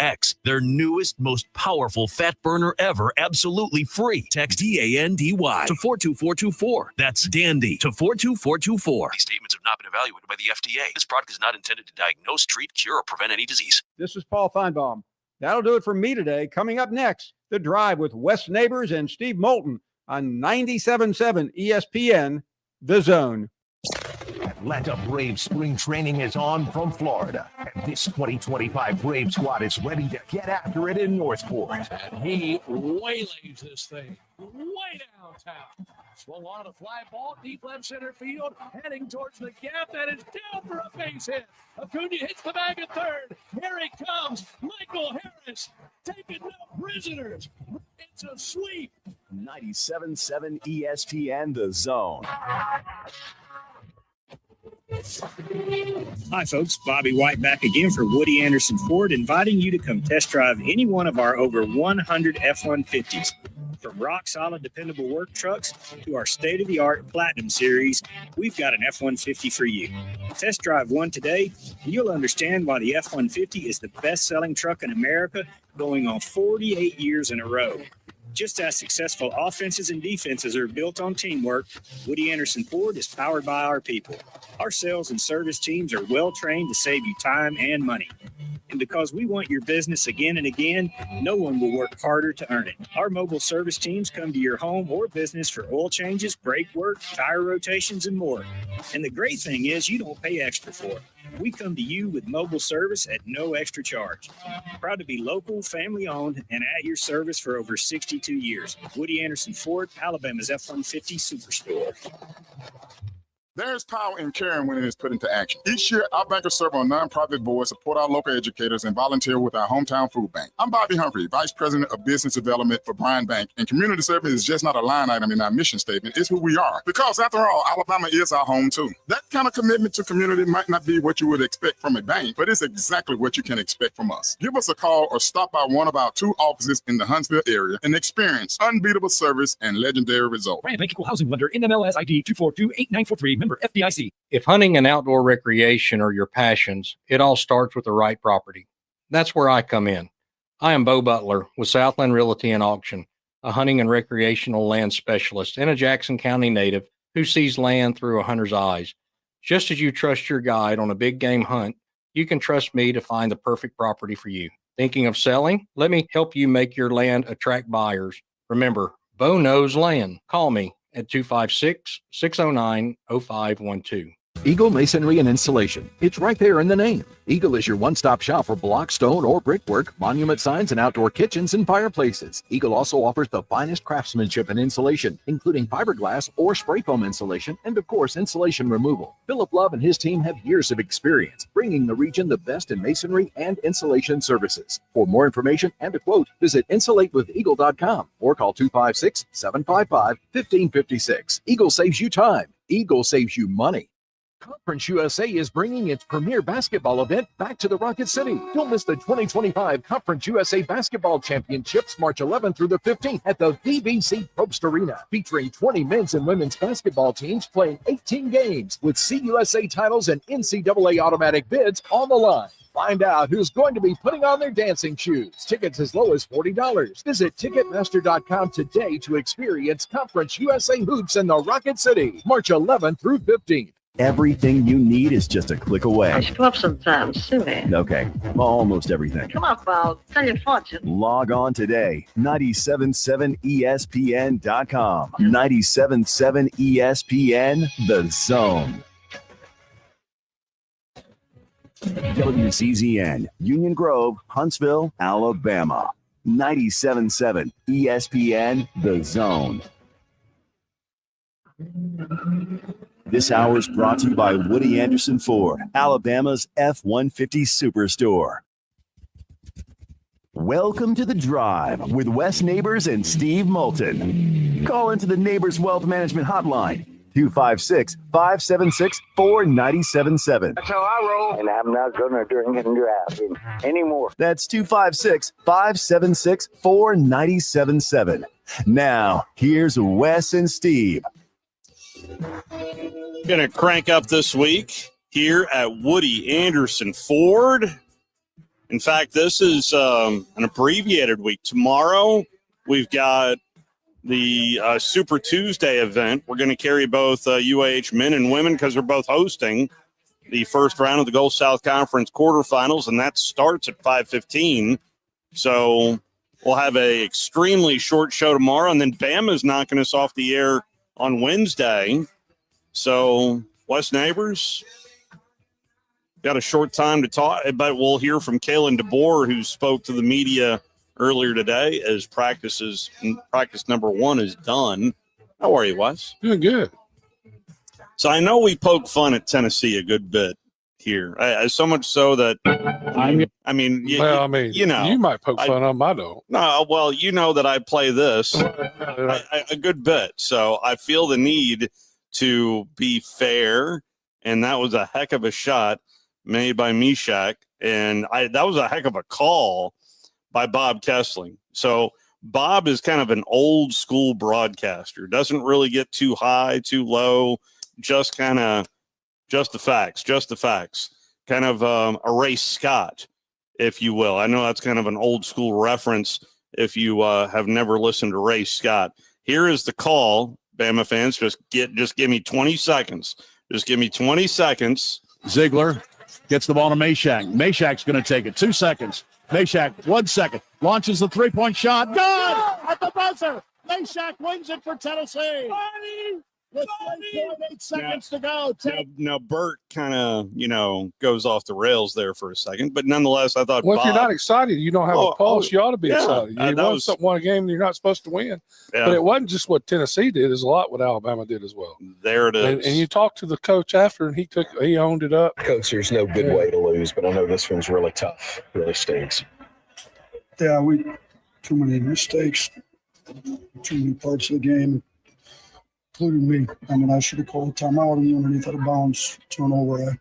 X, their newest, most powerful fat burner ever, absolutely free. Text DANDY to 42424. That's DANDY to 42424. These statements have not been evaluated by the FDA. This product is not intended to diagnose, treat, cure, or prevent any disease. This is Paul Feinbaum. That'll do it for me today. Coming up next, The Drive with Wes Neighbors and Steve Moulton on 97.7 ESPN, The Zone. Atlanta Braves spring training is on from Florida, and this 2025 Brave squad is ready to get after it in Northport. And he waylays this thing way downtown. Swung on a fly ball, deep left center field, heading towards the gap. That is down for a base hit. Acuna hits the bag at third. Here he comes, Michael Harris, taking no prisoners. It's a sweep. 97.7 ESPN, The Zone. Hi, folks. Bobby White back again for Woody Anderson Ford, inviting you to come test drive any one of our over 100 F-150s. From rock-solid, dependable work trucks to our state-of-the-art Platinum Series, we've got an F-150 for you. Test drive one today, and you'll understand why the F-150 is the best-selling truck in America, going on 48 years in a row. Just as successful offenses and defenses are built on teamwork, Woody Anderson Ford is powered by our people. Our sales and service teams are well-trained to save you time and money. And because we want your business again and again, no one will work harder to earn it. Our mobile service teams come to your home or business for oil changes, brake work, tire rotations, and more. And the great thing is you don't pay extra for it. We come to you with mobile service at no extra charge. Proud to be local, family-owned, and at your service for over 62 years. Woody Anderson Ford, Alabama's F-150 Superstore. There's power in caring when it is put into action. Each year, our bankers serve on nonprofit boards, support our local educators, and volunteer with our hometown food bank. I'm Bobby Humphrey, Vice President of Business Development for Bryan Bank, and community service is just not a line item in our mission statement. It's who we are. Because after all, Alabama is our home too. That kind of commitment to community might not be what you would expect from a bank, but it's exactly what you can expect from us. Give us a call or stop by one of our 2 offices in the Huntsville area and experience unbeatable service and legendary results. Bryan Bank Equal Housing Lender, NMLS ID 2428943, member FDIC. If hunting and outdoor recreation are your passions, it all starts with the right property. That's where I come in. I am Bo Butler with Southland Realty and Auction, a hunting and recreational land specialist and a Jackson County native who sees land through a hunter's eyes. Just as you trust your guide on a big game hunt, you can trust me to find the perfect property for you. Thinking of selling? Let me help you make your land attract buyers. Remember, Bo knows land. Call me at 256-609-0512. Eagle Masonry and Installation. It's right there in the name. Eagle is your one-stop shop for block, stone, or brickwork, monument signs, and outdoor kitchens and fireplaces. Eagle also offers the finest craftsmanship and insulation, including fiberglass or spray foam insulation, and of course, insulation removal. Philip Love and his team have years of experience, bringing the region the best in masonry and insulation services. For more information and a quote, visit insulatewitheagle.com or call 256-755-1556. Eagle saves you time. Eagle saves you money. Conference USA is bringing its premier basketball event back to the Rocket City. Don't miss the 2025 Conference USA Basketball Championships March 11th through the 15th at the VBC Probst Arena, featuring 20 men's and women's basketball teams playing 18 games with CUSA titles and NCAA automatic bids on the line. Find out who's going to be putting on their dancing shoes. Tickets as low as $40. Visit Ticketmaster.com today to experience Conference USA Hoops in the Rocket City, March 11th through 15th. Everything you need is just a click away. I screw up sometimes, silly. Okay, almost everything. Come on, pal. Tell your fortune. Log on today. 977ESPN.com. 977 ESPN, The Zone. WCZN, Union Grove, Huntsville, Alabama. 97.7 ESPN, The Zone. This hour is brought to you by Woody Anderson Ford, Alabama's F-150 Superstore. Welcome to The Drive with Wes Neighbors and Steve Moulton. Call into the Neighbors Wealth Management Hotline, 256-576-4977. That's how I roll. And I'm not going to drink and drive anymore. That's 256-576-4977. Now, here's Wes and Steve. Going to crank up this week here at Woody Anderson Ford. In fact, this is an abbreviated week. Tomorrow, we've got the Super Tuesday event. We're going to carry both UAH men and women because they're both hosting the first round of the Gulf South Conference quarterfinals, and that starts at 5:15. So we'll have a extremely short show tomorrow, and then Bama's knocking us off the air on Wednesday. So, West Neighbors, got a short time to talk, but we'll hear from Kalen DeBoer, who spoke to the media earlier today as practice number 1 is done. How are you, Wes? Doing good. So I know we poke fun at Tennessee a good bit here, so much so that you know, you might poke fun on my don't. No, well, you know that I play this a good bit, so I feel the need to be fair, and that was a heck of a shot made by Mishak, and that was a heck of a call by Bob Kessling. So Bob is kind of an old school broadcaster, doesn't really get too high, too low, just the facts, kind of a Ray Scott, if you will. I know that's kind of an old school reference if you have never listened to Ray Scott. Here is the call, Bama fans. Just give me 20 seconds. Just give me 20 seconds. Ziegler gets the ball to Mashak. Mashak's going to take it. 2 seconds. Mashak, 1 second. Launches the three-point shot. Good! At the buzzer. Mashak wins it for Tennessee. With 3.8 seconds to go. Now, Bert kind of, goes off the rails there for a second. But nonetheless, I thought, well, if you're not excited, you don't have a pulse, you ought to be excited. You won a game you're not supposed to win. Yeah. But it wasn't just what Tennessee did. It's a lot what Alabama did as well. There it is. And you talked to the coach after, and he owned it up. Coach, there's no good way to lose, but I know this one's really tough. Really stings. Yeah, too many mistakes, too many parts of the game, including me. I mean, I should have called a timeout on the underneath of the bounds turnover.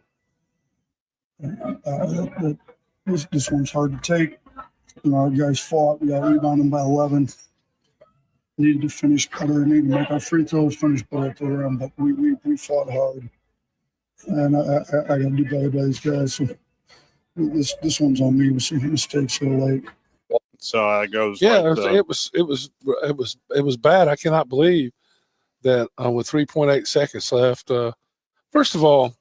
This one's hard to take. Our guys fought. We got rebounded by 11. Needed to finish better. Needed to make our free throws finish better at the rim, but we fought hard. And I got to do better by these guys. So this one's on me with some mistakes so late. So it goes. Yeah, it was bad. I cannot believe that with 3.8 seconds left. First of all,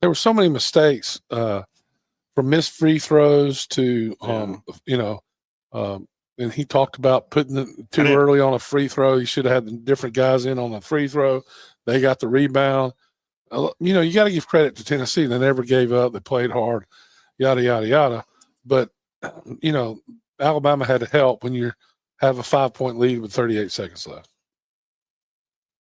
there were so many mistakes from missed free throws to and he talked about putting it too early on a free throw. You should have had the different guys in on the free throw. They got the rebound. You got to give credit to Tennessee. They never gave up. They played hard. Yada yada yada. But Alabama had to help when you have a 5-point lead with 38 seconds left.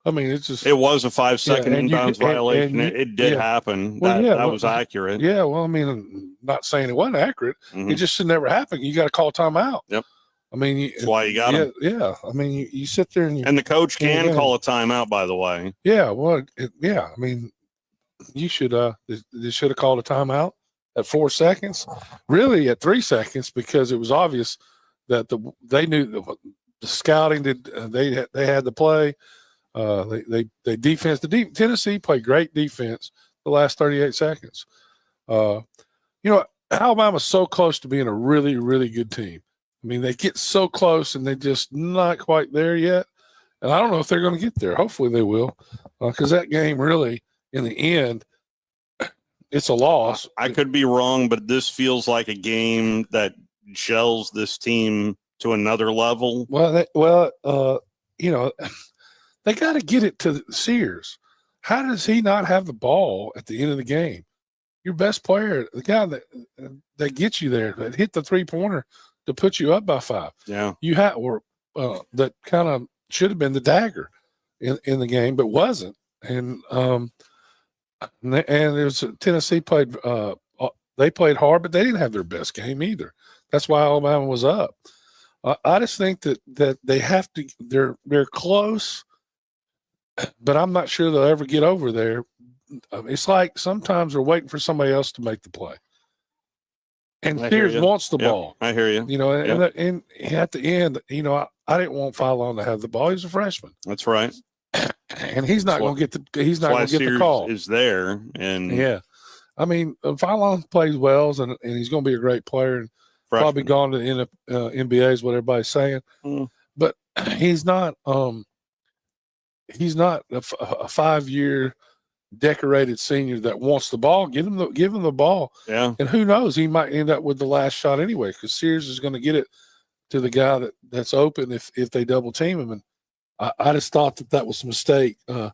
I mean, it was a 5-second inbounds violation. It did happen. Well, that was accurate. Yeah, well, I mean, I'm not saying it wasn't accurate. Mm-hmm. It just should never happen. You got to call timeout. Yep. I mean, that's why you got him. Yeah. I mean, you sit there and the coach can call a timeout. By the way. Yeah. Well. I mean, you should. They should have called a timeout at 4 seconds. Really, at 3 seconds, because it was obvious that they knew the scouting did. They had the play. They defense. Tennessee played great defense the last 38 seconds. Alabama's so close to being a really, really good team. I mean, they get so close and they're just not quite there yet. And I don't know if they're going to get there. Hopefully they will, because that game really, in the end, it's a loss. I could be wrong, but this feels like a game that gels this team to another level. Well, they got to get it to Sears. How does he not have the ball at the end of the game? Your best player, the guy that gets you there, that hit the 3-pointer to put you up by 5. Yeah, you had that kind of should have been the dagger in the game, but wasn't. And it was Tennessee played. They played hard, but they didn't have their best game either. That's why Alabama was up. I just think that they have to. They're close, but I'm not sure they'll ever get over there. It's like sometimes they're waiting for somebody else to make the play. And Sears wants the ball. I hear you. And at the end, I didn't want Philon to have the ball. He's a freshman. That's right. And he's not going to get the. He's not going to get the call. Is there and yeah. I mean, Phylon plays well, and he's going to be a great player, and probably gone to the NBA is what everybody's saying. But he's not a 5-year decorated senior that wants the ball. Give him the ball. Yeah. And who knows, he might end up with the last shot anyway, because Sears is going to get it to the guy that's open if they double team him. And I just thought that was a mistake. And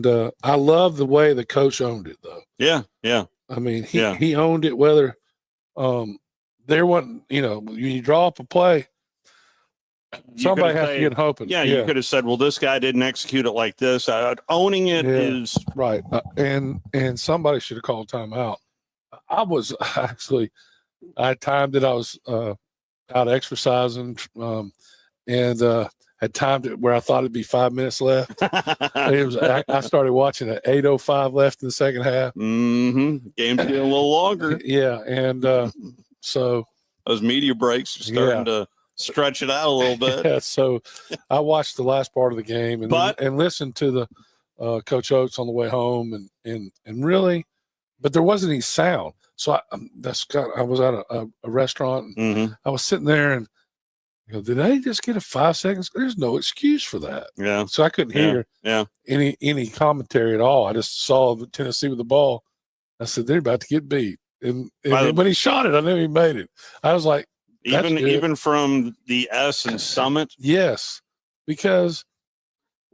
I love the way the coach owned it, though. Yeah, yeah. I mean, he owned it. Whether there wasn't, when you draw up a play, somebody has to get hoping. Yeah, you could have said, "Well, this guy didn't execute it like this." Owning it is right, and somebody should have called timeout. I was I timed it. I was out exercising, and had timed it where I thought it'd be 5 minutes left. I started watching at 8:05 left in the second half. Mm-hmm. Game's getting a little longer. Yeah, and so those media breaks are starting to stretch it out a little bit. Yeah, so I watched the last part of the game and listened to the Coach Oates on the way home, and really, but there wasn't any sound. So I was at a restaurant. And I was sitting there and did they just get a 5 seconds? There's no excuse for that. Yeah. So I couldn't hear any commentary at all. I just saw Tennessee with the ball. I said, they're about to get beat. And when he shot it, I knew he made it. I was like, even from the S and Summit. Yes, because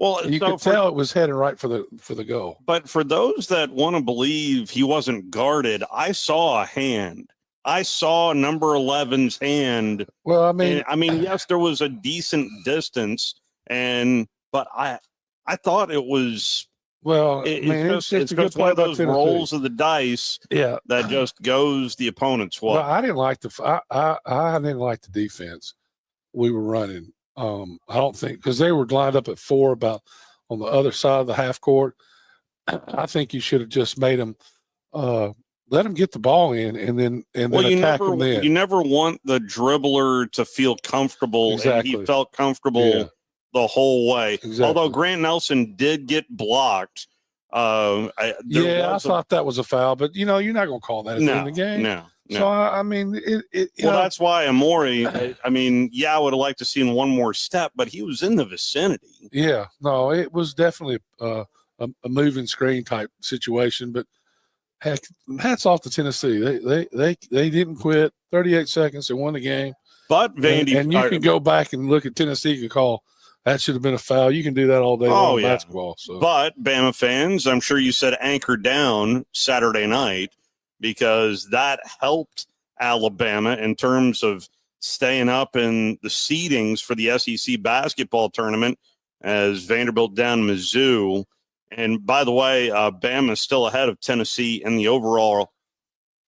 you could tell it was heading right for the goal. But for those that want to believe he wasn't guarded, I saw a hand. I saw number 11's hand. Well, I mean, yes, there was a decent distance, but I thought it was. Well, it's just one of those rolls of the dice. Yeah, that just goes the opponent's way. Well, I didn't like the defense we were running. I don't think, because they were lined up at 4 about on the other side of the half court. I think you should have just made them. Let him get the ball in and then attack him then. You never want the dribbler to feel comfortable. Exactly. And he felt comfortable the whole way. Exactly. Although Grant Nelson did get blocked. I thought that was a foul, but you're not going to call that in the game. No. So I mean, that's why Amori. I would have liked to seen one more step, but he was in the vicinity. Yeah, no, it was definitely a moving screen type situation, but. Heck, hats off to Tennessee. They didn't quit. 38 seconds, they won the game. But Vandy, and you can go back and look at Tennessee and call that should have been a foul. You can do that all day long in basketball. So. But Bama fans, I'm sure you said anchor down Saturday night because that helped Alabama in terms of staying up in the seedings for the SEC basketball tournament as Vanderbilt down Mizzou. And by the way, Bama is still ahead of Tennessee in the overall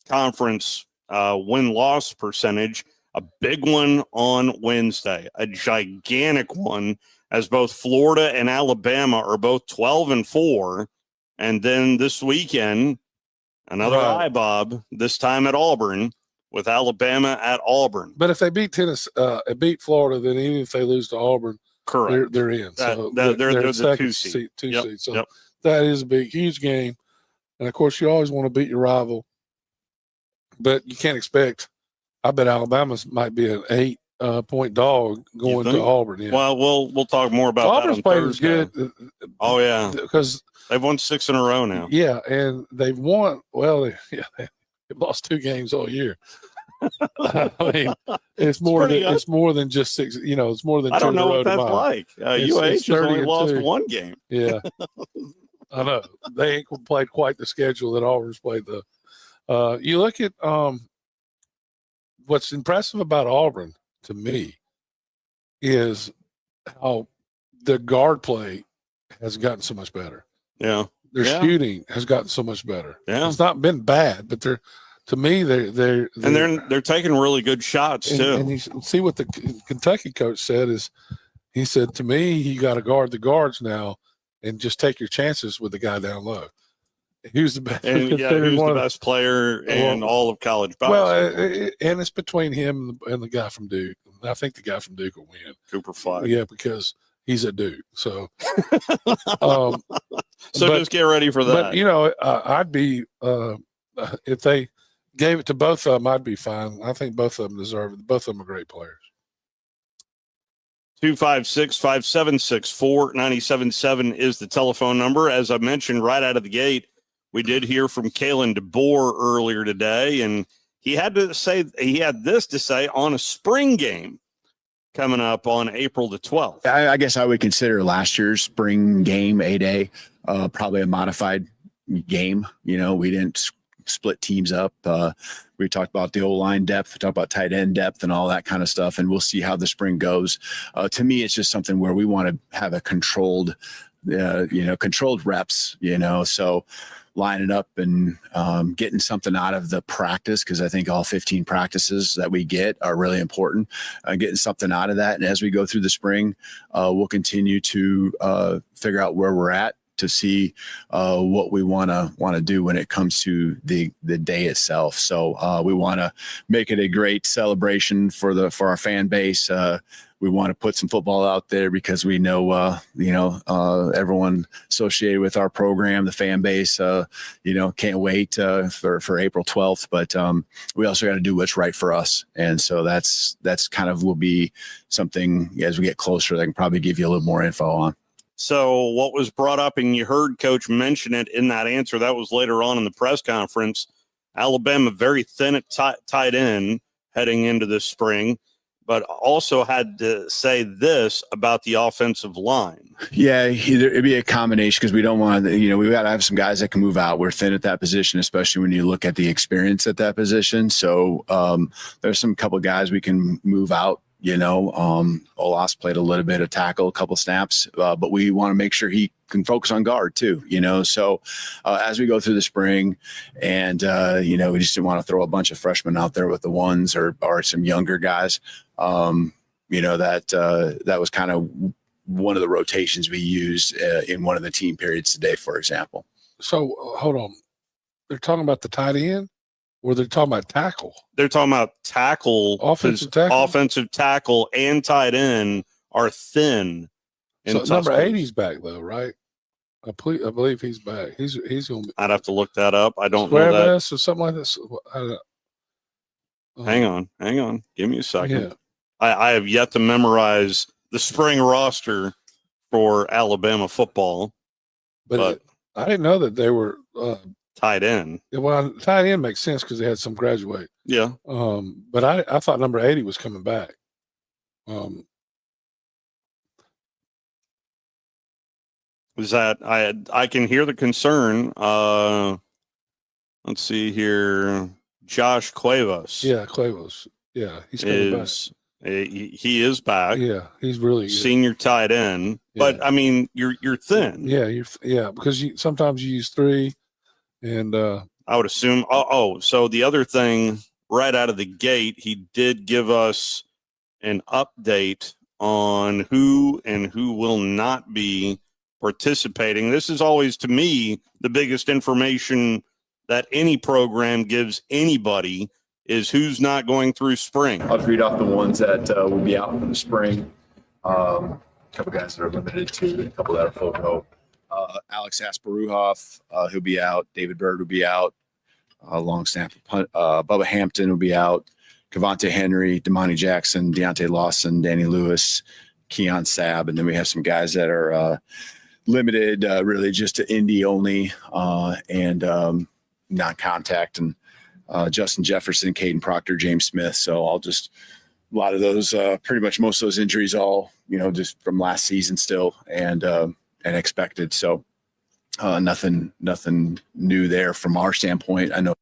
conference win-loss percentage. A big one on Wednesday, a gigantic one, as both Florida and Alabama are both 12-4. And then this weekend, another IBOB, this time at Auburn, with Alabama at Auburn. But if they beat beat Florida, then even if they lose to Auburn, correct, they're in. So they're the second 2 seed. Seed. So that is a huge game. And of course, you always want to beat your rival, but you can't expect. I bet Alabama might be an 8-point dog going to Auburn. Yeah. Well, we'll talk more about Auburn's that on playing Thursday. Good. Oh yeah, because they've won 6 in a row now. Yeah, and they've won. Well, they've lost 2 games all year. I mean, it's more than just 6. It's more than. I don't know what that's tomorrow. Like. UH has only lost 1 game. Yeah, I know they ain't played quite the schedule that Auburn's played. You look at what's impressive about Auburn to me is how the guard play has gotten so much better. Yeah, their shooting has gotten so much better. Yeah, it's not been bad, but they're. To me, they're taking really good shots too. And you see what the Kentucky coach said is, he said to me, you got to guard the guards now, and just take your chances with the guy down low. Who's the best? And who's the best player in all of college basketball? Well, and it's between him and the guy from Duke. I think the guy from Duke will win. Cooper Flag. Yeah, because he's a dude. So, So just get ready for that. But I'd be if they gave it to both of them, I'd be fine. I think both of them deserve it. Both of them are great players. 256-576-4977 is the telephone number. As I mentioned right out of the gate, we did hear from Kalen DeBoer earlier today, and he had this to say on a spring game coming up on April the 12th. I guess I would consider last year's spring game A-Day probably a modified game. We didn't split teams up. We talked about the O-line depth, we talked about tight end depth and all that kind of stuff, and we'll see how the spring goes. To me, it's just something where we want to have a controlled reps, so lining up and getting something out of the practice, because I think all 15 practices that we get are really important, getting something out of that. And as we go through the spring, we'll continue to figure out where we're at to see what we want to do when it comes to the day itself. So we want to make it a great celebration for our fan base. We want to put some football out there because we know, everyone associated with our program, the fan base, can't wait for April 12th. But we also got to do what's right for us. And so that's kind of will be something as we get closer that I can probably give you a little more info on. So what was brought up, and you heard Coach mention it in that answer, that was later on in the press conference, Alabama very thin at tight end heading into this spring, but also had to say this about the offensive line. Yeah, it'd be a combination because we don't want to, we got to have some guys that can move out. We're thin at that position, especially when you look at the experience at that position. So there's some couple of guys we can move out. Olas played a little bit of tackle, a couple snaps, but we want to make sure he can focus on guard too, So as we go through the spring and, we just didn't want to throw a bunch of freshmen out there with the ones or some younger guys. That was kind of one of the rotations we used in one of the team periods today, for example. So hold on. They're talking about the tight end? Or they're talking about tackle? They're talking about tackle. Offensive tackle and tight end are thin. So number 80's back though, right? I believe he's back. He's going to be. I'd have to look that up. I don't know that. Or something like this. Hang on. Give me a second. Yeah. I have yet to memorize the spring roster for Alabama football. But I didn't know that they were tight end. Well, tight end makes sense because they had some graduate. Yeah. But I thought number 80 was coming back. Is that I can hear the concern. Let's see here. Josh Cuevas. Yeah, Cuevas. Yeah, he's coming back. He is back. Yeah, he's really good. Senior tight end. Yeah. But I mean, you're thin. Yeah, because sometimes you use three. And I would assume, so the other thing right out of the gate, he did give us an update on who and who will not be participating. This is always, to me, the biggest information that any program gives anybody is who's not going through spring. I'll read off the ones that will be out in the spring. A couple guys that are limited to, a couple that are full go. Alex Asparuhoff, he'll be out. David Bird will be out. Long snapper, Bubba Hampton will be out. Cavante Henry, Damani Jackson, Deontay Lawson, Danny Lewis, Keon Sabb. And then we have some guys that are limited really just to Indy only and non-contact. And Justin Jefferson, Caden Proctor, James Smith. So a lot of those, pretty much most of those injuries all, just from last season still. And expected. So nothing new there from our standpoint. I know.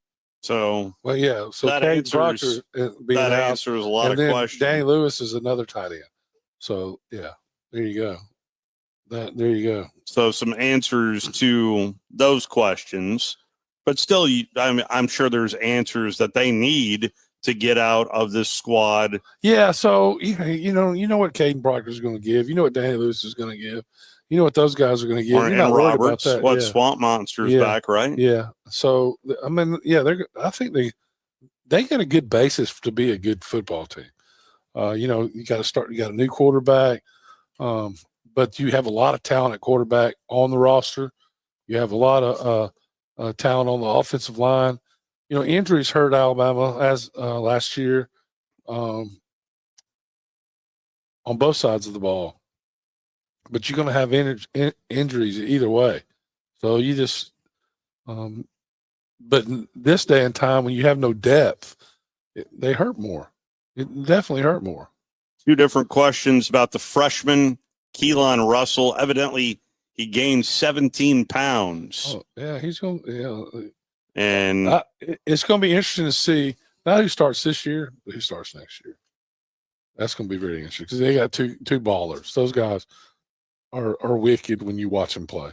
So well, yeah. So that answers a lot of questions. Danny Lewis is another tight end. So yeah, there you go. There you go. So some answers to those questions, but still, I'm sure there's answers that they need to get out of this squad. Yeah. So you know what Caden Proctor is going to give. You know what Danny Lewis is going to give. You know what those guys are going to give. You're not worried about that. What Swamp Monster's back, right? Yeah. So I mean, yeah, I think they got a good basis to be a good football team. You got to start. You got a new quarterback, but but you have a lot of talent at quarterback on the roster. You have a lot of talent on the offensive line. Injuries hurt Alabama as last year on both sides of the ball. But you're going to have injuries either way. So you just but in this day and time when you have no depth, they hurt more. It definitely hurt more. Two different questions about the freshman, Keelan Russell. Evidently, he gained 17 pounds. Oh, yeah, he's going to and it's going to be interesting to see not who starts this year, but who starts next year. That's going to be very interesting because they got two ballers. Those guys are wicked when you watch them play.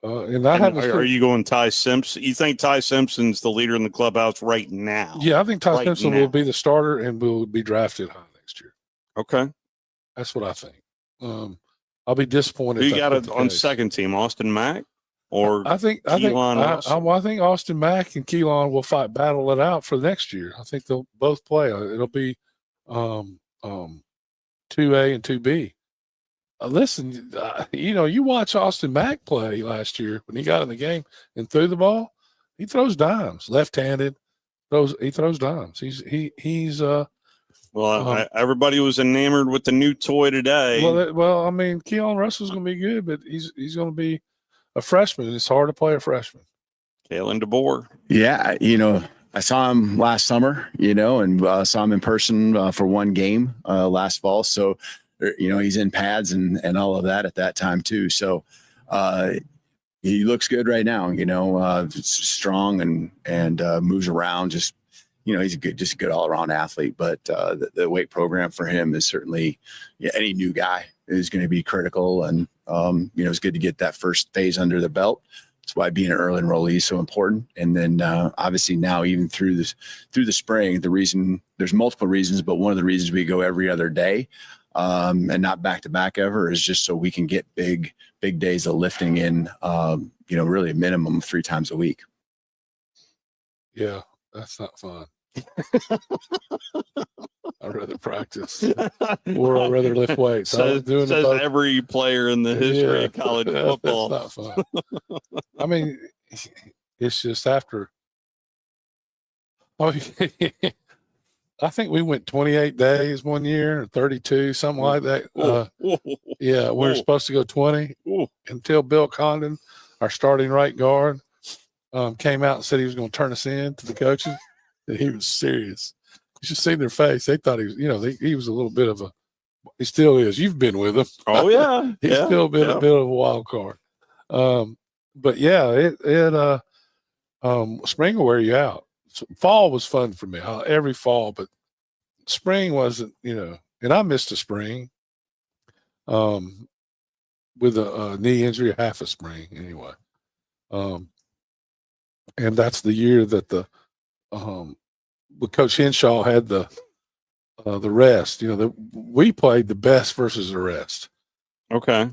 Are you going Ty Simpson? You think Ty Simpson's the leader in the clubhouse right now? Yeah, I think Ty Simpson will be the starter and will be drafted high next year. Okay, that's what I think. I'll be disappointed. Who you got on second team, Austin Mack or I think Austin Mack and Keelan will battle it out for next year. I think they'll both play. It'll be 2A and 2B. Listen, you watch Austin Mack play last year when he got in the game and threw the ball. He throws dimes, left-handed. He throws dimes. He's everybody was enamored with the new toy today. Well, I mean, Keelan Russell's going to be good, but he's going to be a freshman. It's hard to play a freshman. Kalen DeBoer. Yeah, I saw him last summer, and saw him in person for one game last fall. So, he's in pads and all of that at that time too. So he looks good right now, strong and moves around. Just, he's a good all around athlete, but the weight program for him is certainly any new guy is going to be critical. And, it's good to get that first phase under the belt. That's why being an early enrollee is so important. And then obviously now even through the spring, there's multiple reasons, but one of the reasons we go every other day and not back to back ever is just so we can get big days of lifting in, really a minimum of 3 times a week. Yeah, that's not fun. I'd rather practice or I'd rather lift weights. Says every player in the history of college football. That's not fun. I mean, it's just after. I think we went 28 days one year, or 32, something like that. We were supposed to go 20 until Bill Condon, our starting right guard, came out and said he was going to turn us in to the coaches. And he was serious. You should see their face. They thought he was, he was a little bit of he still is. You've been with him. Oh yeah. He's still been a bit of a wild card. But yeah, spring will wear you out. Fall was fun for me every fall, but spring wasn't, and I missed a spring with a knee injury, half a spring anyway. And that's the year that Coach Henshaw had the rest. We played the best versus the rest. Okay.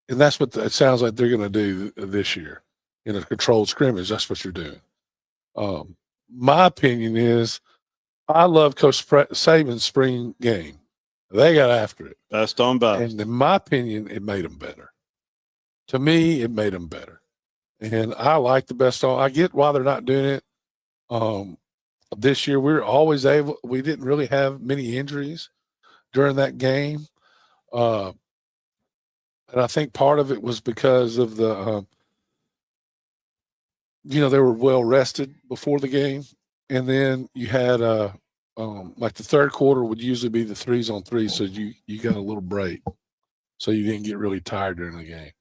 And that's what it sounds like they're going to do this year in a controlled scrimmage. That's what you're doing. My opinion is I love Coach Saban's spring game. They got after it. Best on best. And in my opinion, it made them better. To me, it made them better. And I like the best on. I get why they're not doing it. This year, we didn't really have many injuries during that game. And I think part of it was because of the, they were well rested before the game. And then you had, like the third quarter would usually be the 3s-on-3, so you got a little break. So you didn't get really tired during the game.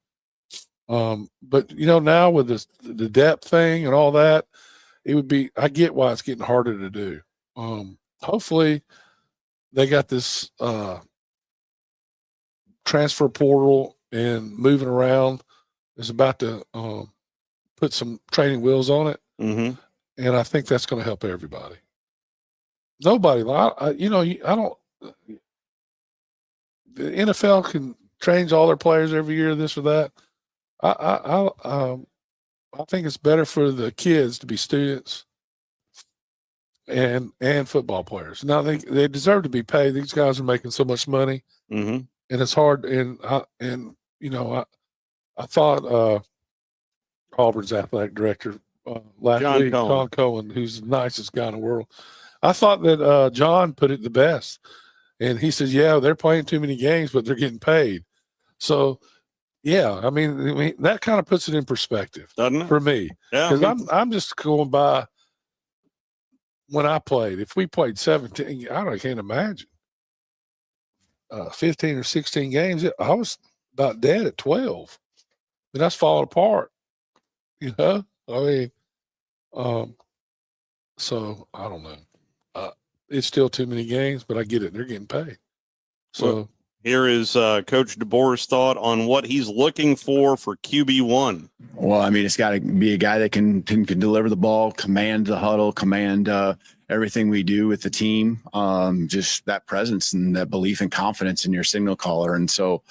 But, now with the depth thing and all that, I get why it's getting harder to do. Hopefully they got this transfer portal and moving around is about to put some training wheels on it. Mm-hmm. And I think that's going to help everybody. Nobody, I don't, the NFL can change all their players every year, this or that. I think it's better for the kids to be students and football players. Now they deserve to be paid. These guys are making so much money, and it's hard. And I thought Auburn's athletic director last week, John Cohen, who's the nicest guy in the world. I thought that John put it the best, and he says, "Yeah, they're playing too many games, but they're getting paid." So, yeah, I mean that kind of puts it in perspective, doesn't it? For me, Yeah, because I'm just going by when I played. If we played 17, I can't imagine 15 or 16 games. I was about dead at 12, and that's falling apart. You know, I mean, so I don't know. It's still too many games, but I get it. They're getting paid. So well, here is Coach DeBoer's thought on what he's looking for QB1. Well, I mean, it's got to be a guy that can deliver the ball, command the huddle, command everything we do with the team. Just that presence and that belief and confidence in your signal caller. And so,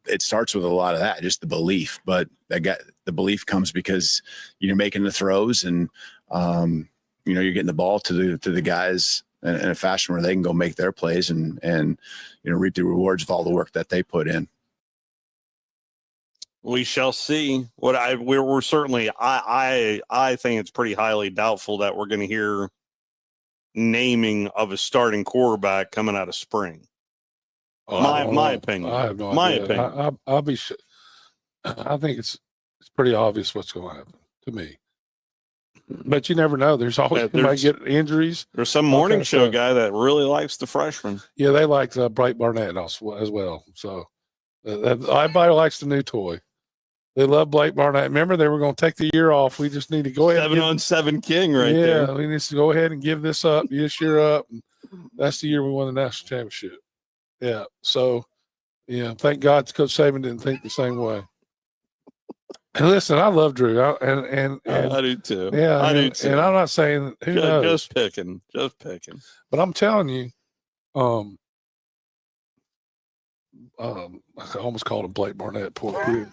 it starts with a lot of that, just the belief. But the belief comes because you're making the throws and you're getting the ball to the guys in a fashion where they can go make their plays and reap the rewards of all the work that they put in. We shall see. We're certainly. I think it's pretty highly doubtful that we're going to hear naming of a starting quarterback coming out of spring. My opinion. I have no idea. Opinion. I'll be. I think it's pretty obvious what's going to happen to me. But you never know. There's always might get injuries. There's some morning show guy that really likes the freshman. Yeah, they like Blake Barnett as well. So everybody likes the new toy. They love Blake Barnett. Remember, they were going to take the year off. We just need to go ahead. 7-on-7 king there. Yeah, we need to go ahead and give this up. This year up. And that's the year we won the national championship. Yeah. So, thank God Coach Saban didn't think the same way. And listen, I love Drew, and I do too. Yeah, I do too. And I'm not saying who knows. Just picking. But I'm telling you, I almost called him Blake Barnett. Poor kid.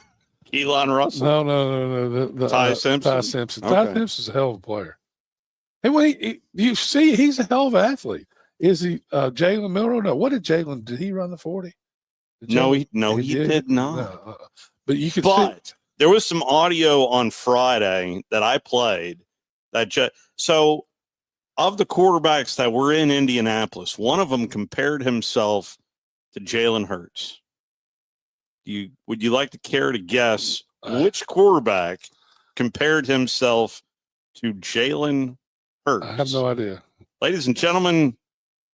Elon Russell. No. Ty Simpson. Ty Simpson. Okay. Ty Simpson's a hell of a player. And you see, he's a hell of an athlete. Is he Jalen Milroe? No. What did Jalen? Did he run the 40? No, he did not. No. But you could. But there was some audio on Friday that I played so of the quarterbacks that were in Indianapolis, one of them compared himself to Jalen Hurts. Would you like to care to guess which quarterback compared himself to Jalen Hurts? I have no idea. Ladies and gentlemen,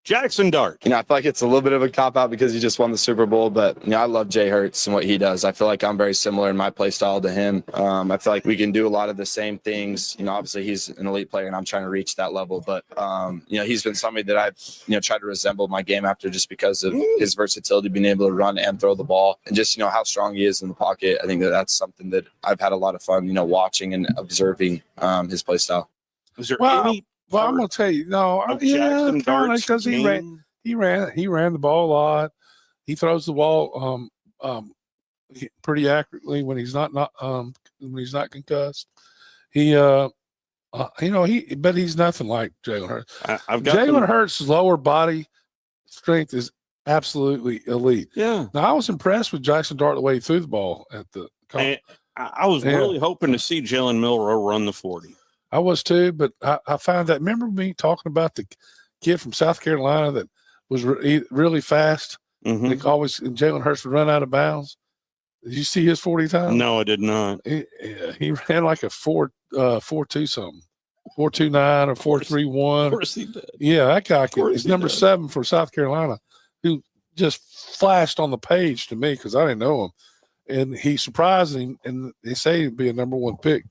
Jackson Dart. I feel like it's a little bit of a cop-out because he just won the Super Bowl, but, I love Jay Hurts and what he does. I feel like I'm very similar in my play style to him. I feel like we can do a lot of the same things. Obviously he's an elite player and I'm trying to reach that level, but, he's been somebody that I've, tried to resemble my game after just because of his versatility, being able to run and throw the ball and just, how strong he is in the pocket. I think that's something that I've had a lot of fun, watching and observing his play style. Was there any... Well, I'm gonna tell you, because he ran the ball a lot. He throws the ball pretty accurately when he's not concussed. But he's nothing like Jalen Hurts. Jalen Hurts' lower body strength is absolutely elite. Yeah. Now I was impressed with Jackson Dart the way he threw the ball at the. I was really hoping to see Jalen Milroe run the 40. I was too, but I found that. Remember me talking about the kid from South Carolina that was really fast? Mm-hmm. Like always, Jalen Hurts would run out of bounds. Did you see his 40 time? No, I did not. He ran like a 4.2 something, 4.29 or 4.31. Of course he did. Yeah, that guy is number 7 for South Carolina, who just flashed on the page to me because I didn't know him, and he surprised him, and they say he'd be a number 1 pick.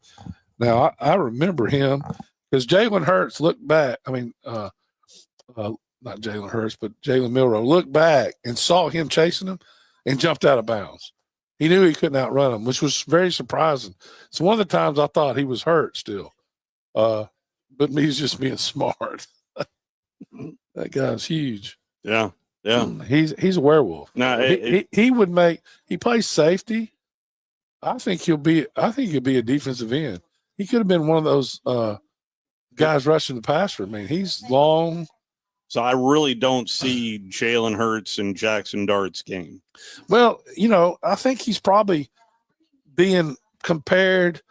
Now, I remember him because Jalen Hurts looked back. I mean, not Jalen Hurts, but Jalen Milroe looked back and saw him chasing him and jumped out of bounds. He knew he couldn't outrun him, which was very surprising. It's one of the times I thought he was hurt still. But he's just being smart. That guy's huge. Yeah. He's a werewolf. No, he plays safety. I think he'll be a defensive end. He could have been one of those guys rushing the passer. I mean, he's long. So I really don't see Jalen Hurts and Jackson Dart's game. Well, I think he's probably being compared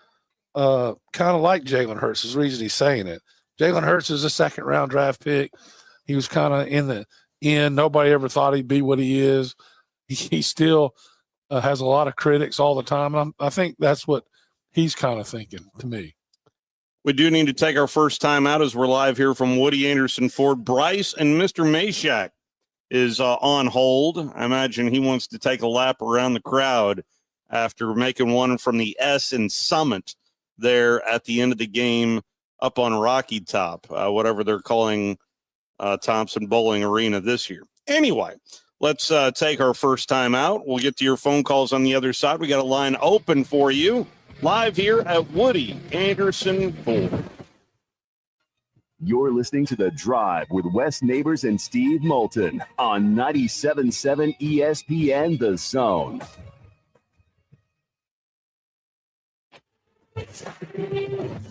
kind of like Jalen Hurts is the reason he's saying it. Jalen Hurts is a second-round draft pick. He was kind of in the end. Nobody ever thought he'd be what he is. He still has a lot of critics all the time. I think that's what he's kind of thinking to me. We do need to take our first time out as we're live here from Woody Anderson Ford. Bryce and Mr. Meshack is on hold. I imagine he wants to take a lap around the crowd after making one from the S in Summit there at the end of the game up on Rocky Top, whatever they're calling Thompson Bowling Arena this year. Anyway, let's take our first time out. We'll get to your phone calls on the other side. We got a line open for you. Live here at Woody Anderson Ford. You're listening to The Drive with Wes Neighbors and Steve Moulton on 97.7 ESPN The Zone.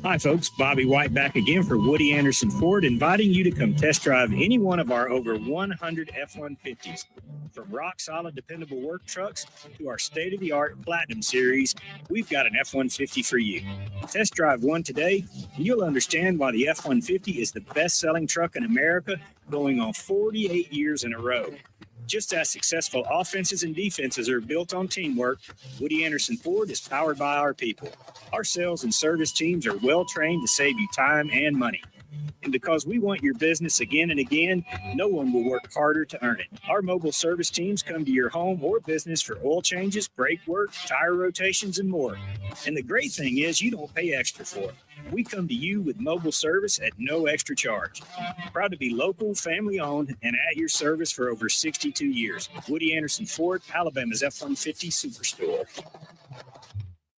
Hi, folks. Bobby White back again for Woody Anderson Ford, inviting you to come test drive any one of our over 100 F-150s. From rock-solid, dependable work trucks to our state-of-the-art Platinum Series, we've got an F-150 for you. Test drive one today, and you'll understand why the F-150 is the best-selling truck in America, going on 48 years in a row. Just as successful offenses and defenses are built on teamwork, Woody Anderson Ford is powered by our people. Our sales and service teams are well trained to save you time and money. And because we want your business again and again, no one will work harder to earn it. Our mobile service teams come to your home or business for oil changes, brake work, tire rotations, and more. And the great thing is you don't pay extra for it. We come to you with mobile service at no extra charge. Proud to be local, family-owned, and at your service for over 62 years. Woody Anderson Ford, Alabama's F-150 Superstore.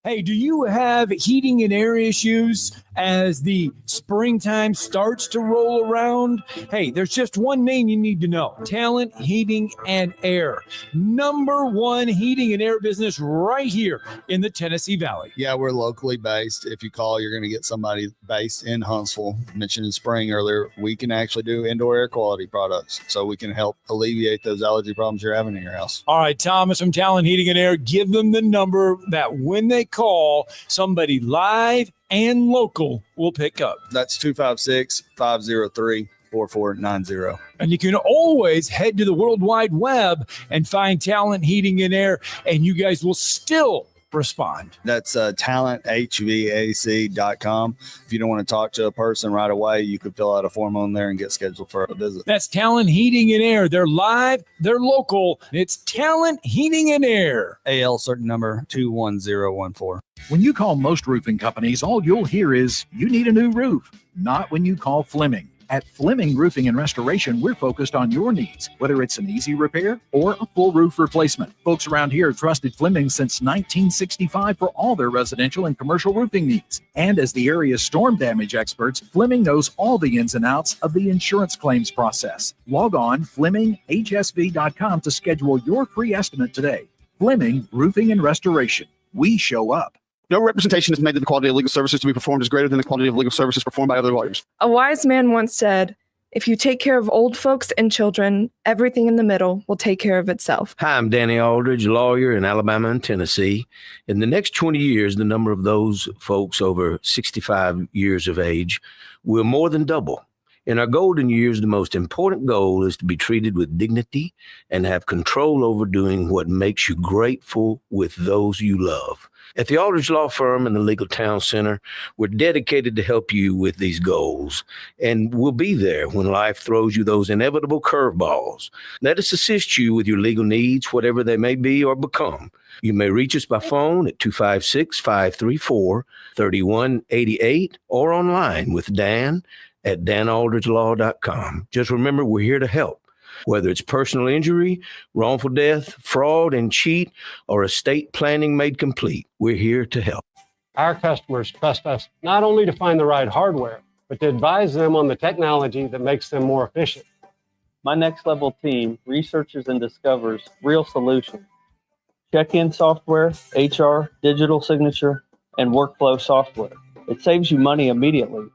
Hey, do you have heating and air issues as the springtime starts to roll around? Hey, there's just one name you need to know: Talent Heating and Air. #1 heating and air business right here in the Tennessee Valley. Yeah, we're locally based. If you call, you're going to get somebody based in Huntsville. Mentioned in spring earlier, we can actually do indoor air quality products, so we can help alleviate those allergy problems you're having in your house. All right, Thomas from Talent Heating and Air, give them the number that when they call, somebody live and local will pick up. That's 256-503-4490. And you can always head to the World Wide Web and find Talent Heating and Air, and you guys will still respond. That's talenthvac.com. If you don't want to talk to a person right away, you could fill out a form on there and get scheduled for a visit. That's Talent Heating and Air. They're live, they're local. It's Talent Heating and Air. AL certain number 21014. When you call most roofing companies, all you'll hear is, you need a new roof. Not when you call Fleming. At Fleming Roofing and Restoration, we're focused on your needs, whether it's an easy repair or a full roof replacement. Folks around here have trusted Fleming since 1965 for all their residential and commercial roofing needs. And as the area's storm damage experts, Fleming knows all the ins and outs of the insurance claims process. Log on FlemingHSV.com to schedule your free estimate today. Fleming Roofing and Restoration. We show up. No representation is made that the quality of legal services to be performed is greater than the quality of legal services performed by other lawyers. A wise man once said, if you take care of old folks and children, everything in the middle will take care of itself. Hi, I'm Danny Aldridge, lawyer in Alabama and Tennessee. In the next 20 years, the number of those folks over 65 years of age will more than double. In our golden years, the most important goal is to be treated with dignity and have control over doing what makes you grateful with those you love. At the Aldridge Law Firm and the Legal Town Center, we're dedicated to help you with these goals, and we'll be there when life throws you those inevitable curveballs. Let us assist you with your legal needs, whatever they may be or become. You may reach us by phone at 256-534-3188 or online with Dan at danaldridgelaw.com. Just remember, we're here to help. Whether it's personal injury, wrongful death, fraud and cheat, or estate planning made complete, we're here to help. Our customers trust us not only to find the right hardware, but to advise them on the technology that makes them more efficient. My Next Level team researches and discovers real solutions. Check-in software, HR, digital signature, and workflow software. It saves you money immediately.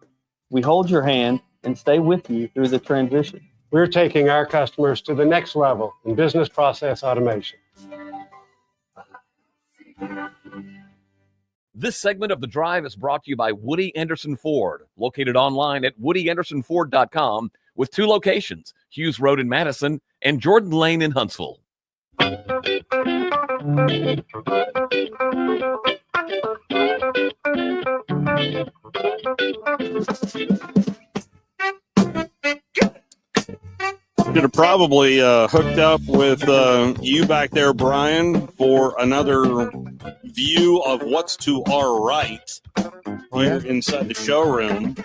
We hold your hand and stay with you through the transition. We're taking our customers to the next level in business process automation. This segment of The Drive is brought to you by Woody Anderson Ford, located online at woodyAndersonFord.com with 2 locations, Hughes Road in Madison and Jordan Lane in Huntsville. Should have probably hooked up with you back there, Brian, for another view of what's to our right here inside the showroom.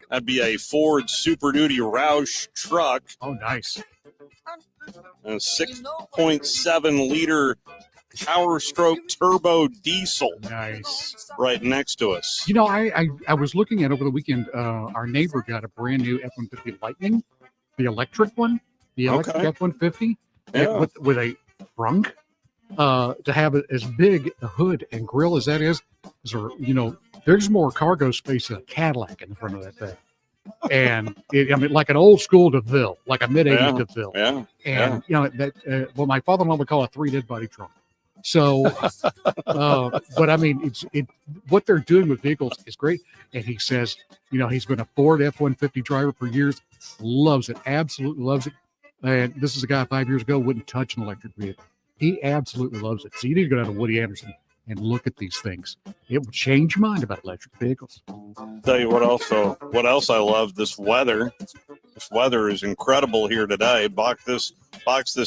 That'd be a Ford Super Duty Roush truck. Oh, nice. A 6.7 liter Power Stroke turbo diesel. Nice. Right next to us. You know, I was looking at over the weekend, our neighbor got a brand new F-150 Lightning, the electric one, the electric F-150 with a trunk. To have it as big a hood and grill as that is there, there's more cargo space than a Cadillac in the front of that thing. And like an old school DeVille, like a mid-80s DeVille. Yeah. And that my father-in-law would call a 3 dead body trunk. So, but I mean, what they're doing with vehicles is great. And he says, he's been a Ford F-150 driver for years, loves it, absolutely loves it. And this is a guy 5 years ago wouldn't touch an electric vehicle. He absolutely loves it. So you need to go down to Woody Anderson and look at these things. It will change your mind about electric vehicles. Tell you what else I love, this weather. This weather is incredible here today. Box this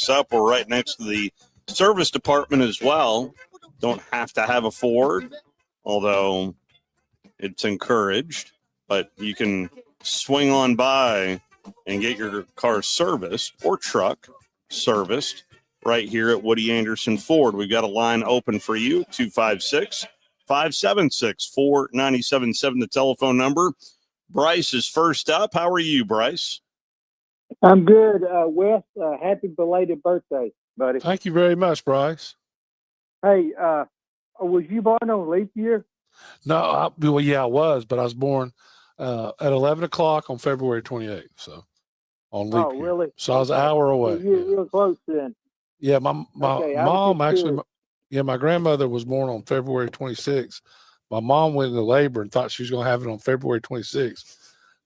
up. We're right next to the service department as well. Don't have to have a Ford, although it's encouraged, but you can swing on by and get your car serviced or truck serviced right here at Woody Anderson Ford. We've got a line open for you, 256-576-4977, the telephone number. Bryce is first up. How are you, Bryce? I'm good. Wes, happy belated birthday, buddy. Thank you very much, Bryce. Hey, was you born on leap year? No, I was, but I was born at 11 o'clock on February 28th, so on leap year. Really? So I was an hour away. You were close then. Yeah, my mom actually, my grandmother was born on February 26th. My mom went into labor and thought she was going to have it on February 26th.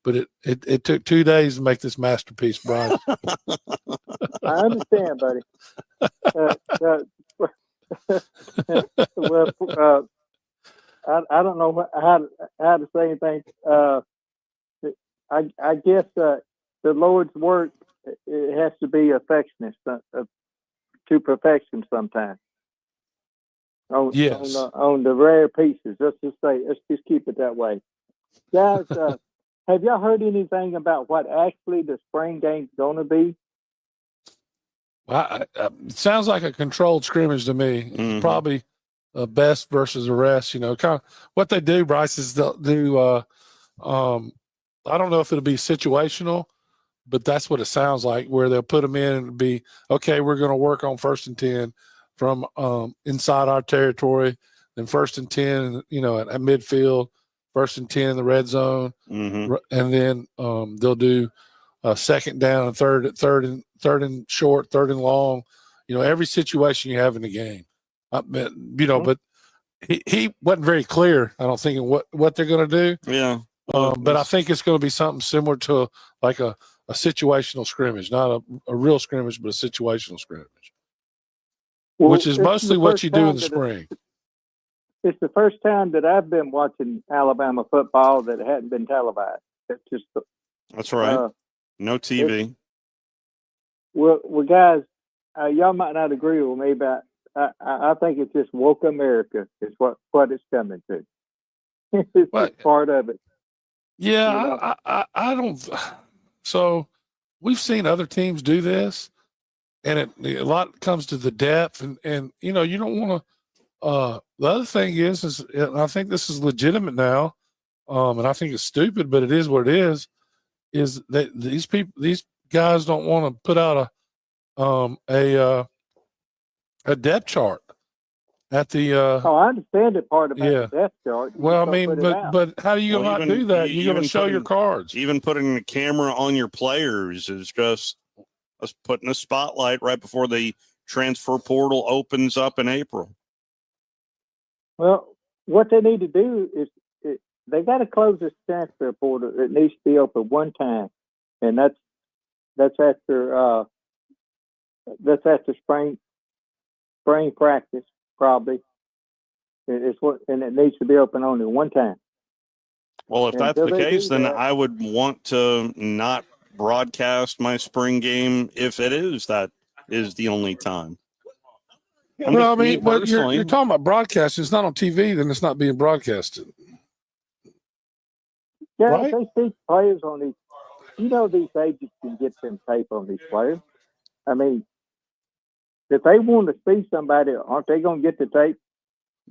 But it took 2 days to make this masterpiece, Brian. I understand, buddy. Well, I don't know how to say anything. I guess the Lord's work, it has to be affectionate to perfection sometimes. Yes. On the rare pieces. Let's just keep it that way. Guys, have y'all heard anything about what actually the spring game's going to be? Well, it sounds like a controlled scrimmage to me. Mm-hmm. Probably best versus the rest. Kind of what they do, Bryce, is they'll do. I don't know if it'll be situational, but that's what it sounds like. Where they'll put them in and be okay. We're going to work on 1st and 10 from inside our territory, then 1st and 10, at midfield. 1st and 10 in the red zone, mm-hmm. and then they'll do 2nd down and third and short, 3rd and long. Every situation you have in the game. Mm-hmm. But he wasn't very clear. I don't think in what they're going to do. Yeah. But I think it's going to be something similar to like a situational scrimmage, not a real scrimmage, but a situational scrimmage, which is mostly what you do in the spring. It's the first time that I've been watching Alabama football that hadn't been televised. It's just that's right. No TV. Well, guys, y'all might not agree with me, but I think it's just woke America is what it's coming to. It's part of it. Yeah, I don't. So we've seen other teams do this, and a lot comes to the depth, and you don't want to. The other thing is and I think this is legitimate now, and I think it's stupid, but it is what it is that these guys don't want to put out a depth chart. at the. Oh, I understand the part about Yeah. the depth chart. You Well, I just don't mean, put it out. but how are you Well, going to do that? You're going to show your cards. Even putting the camera on your players is just us putting a spotlight right before the transfer portal opens up in April. Well, what they need to do is they got to close this transfer portal. It needs to be open one time, and that's after spring practice probably. It's and it needs to be open only one time. Well, if that's Until the they case, do then that- I would want to not broadcast my spring game if that is the only time. Well, I Me mean, but you're personally- talking about broadcast. It's not on TV, then it's not being broadcasted. Yeah, Right? if they see players on these, these agents can get them tape on these players. I mean, if they want to see somebody, aren't they going to get the tape?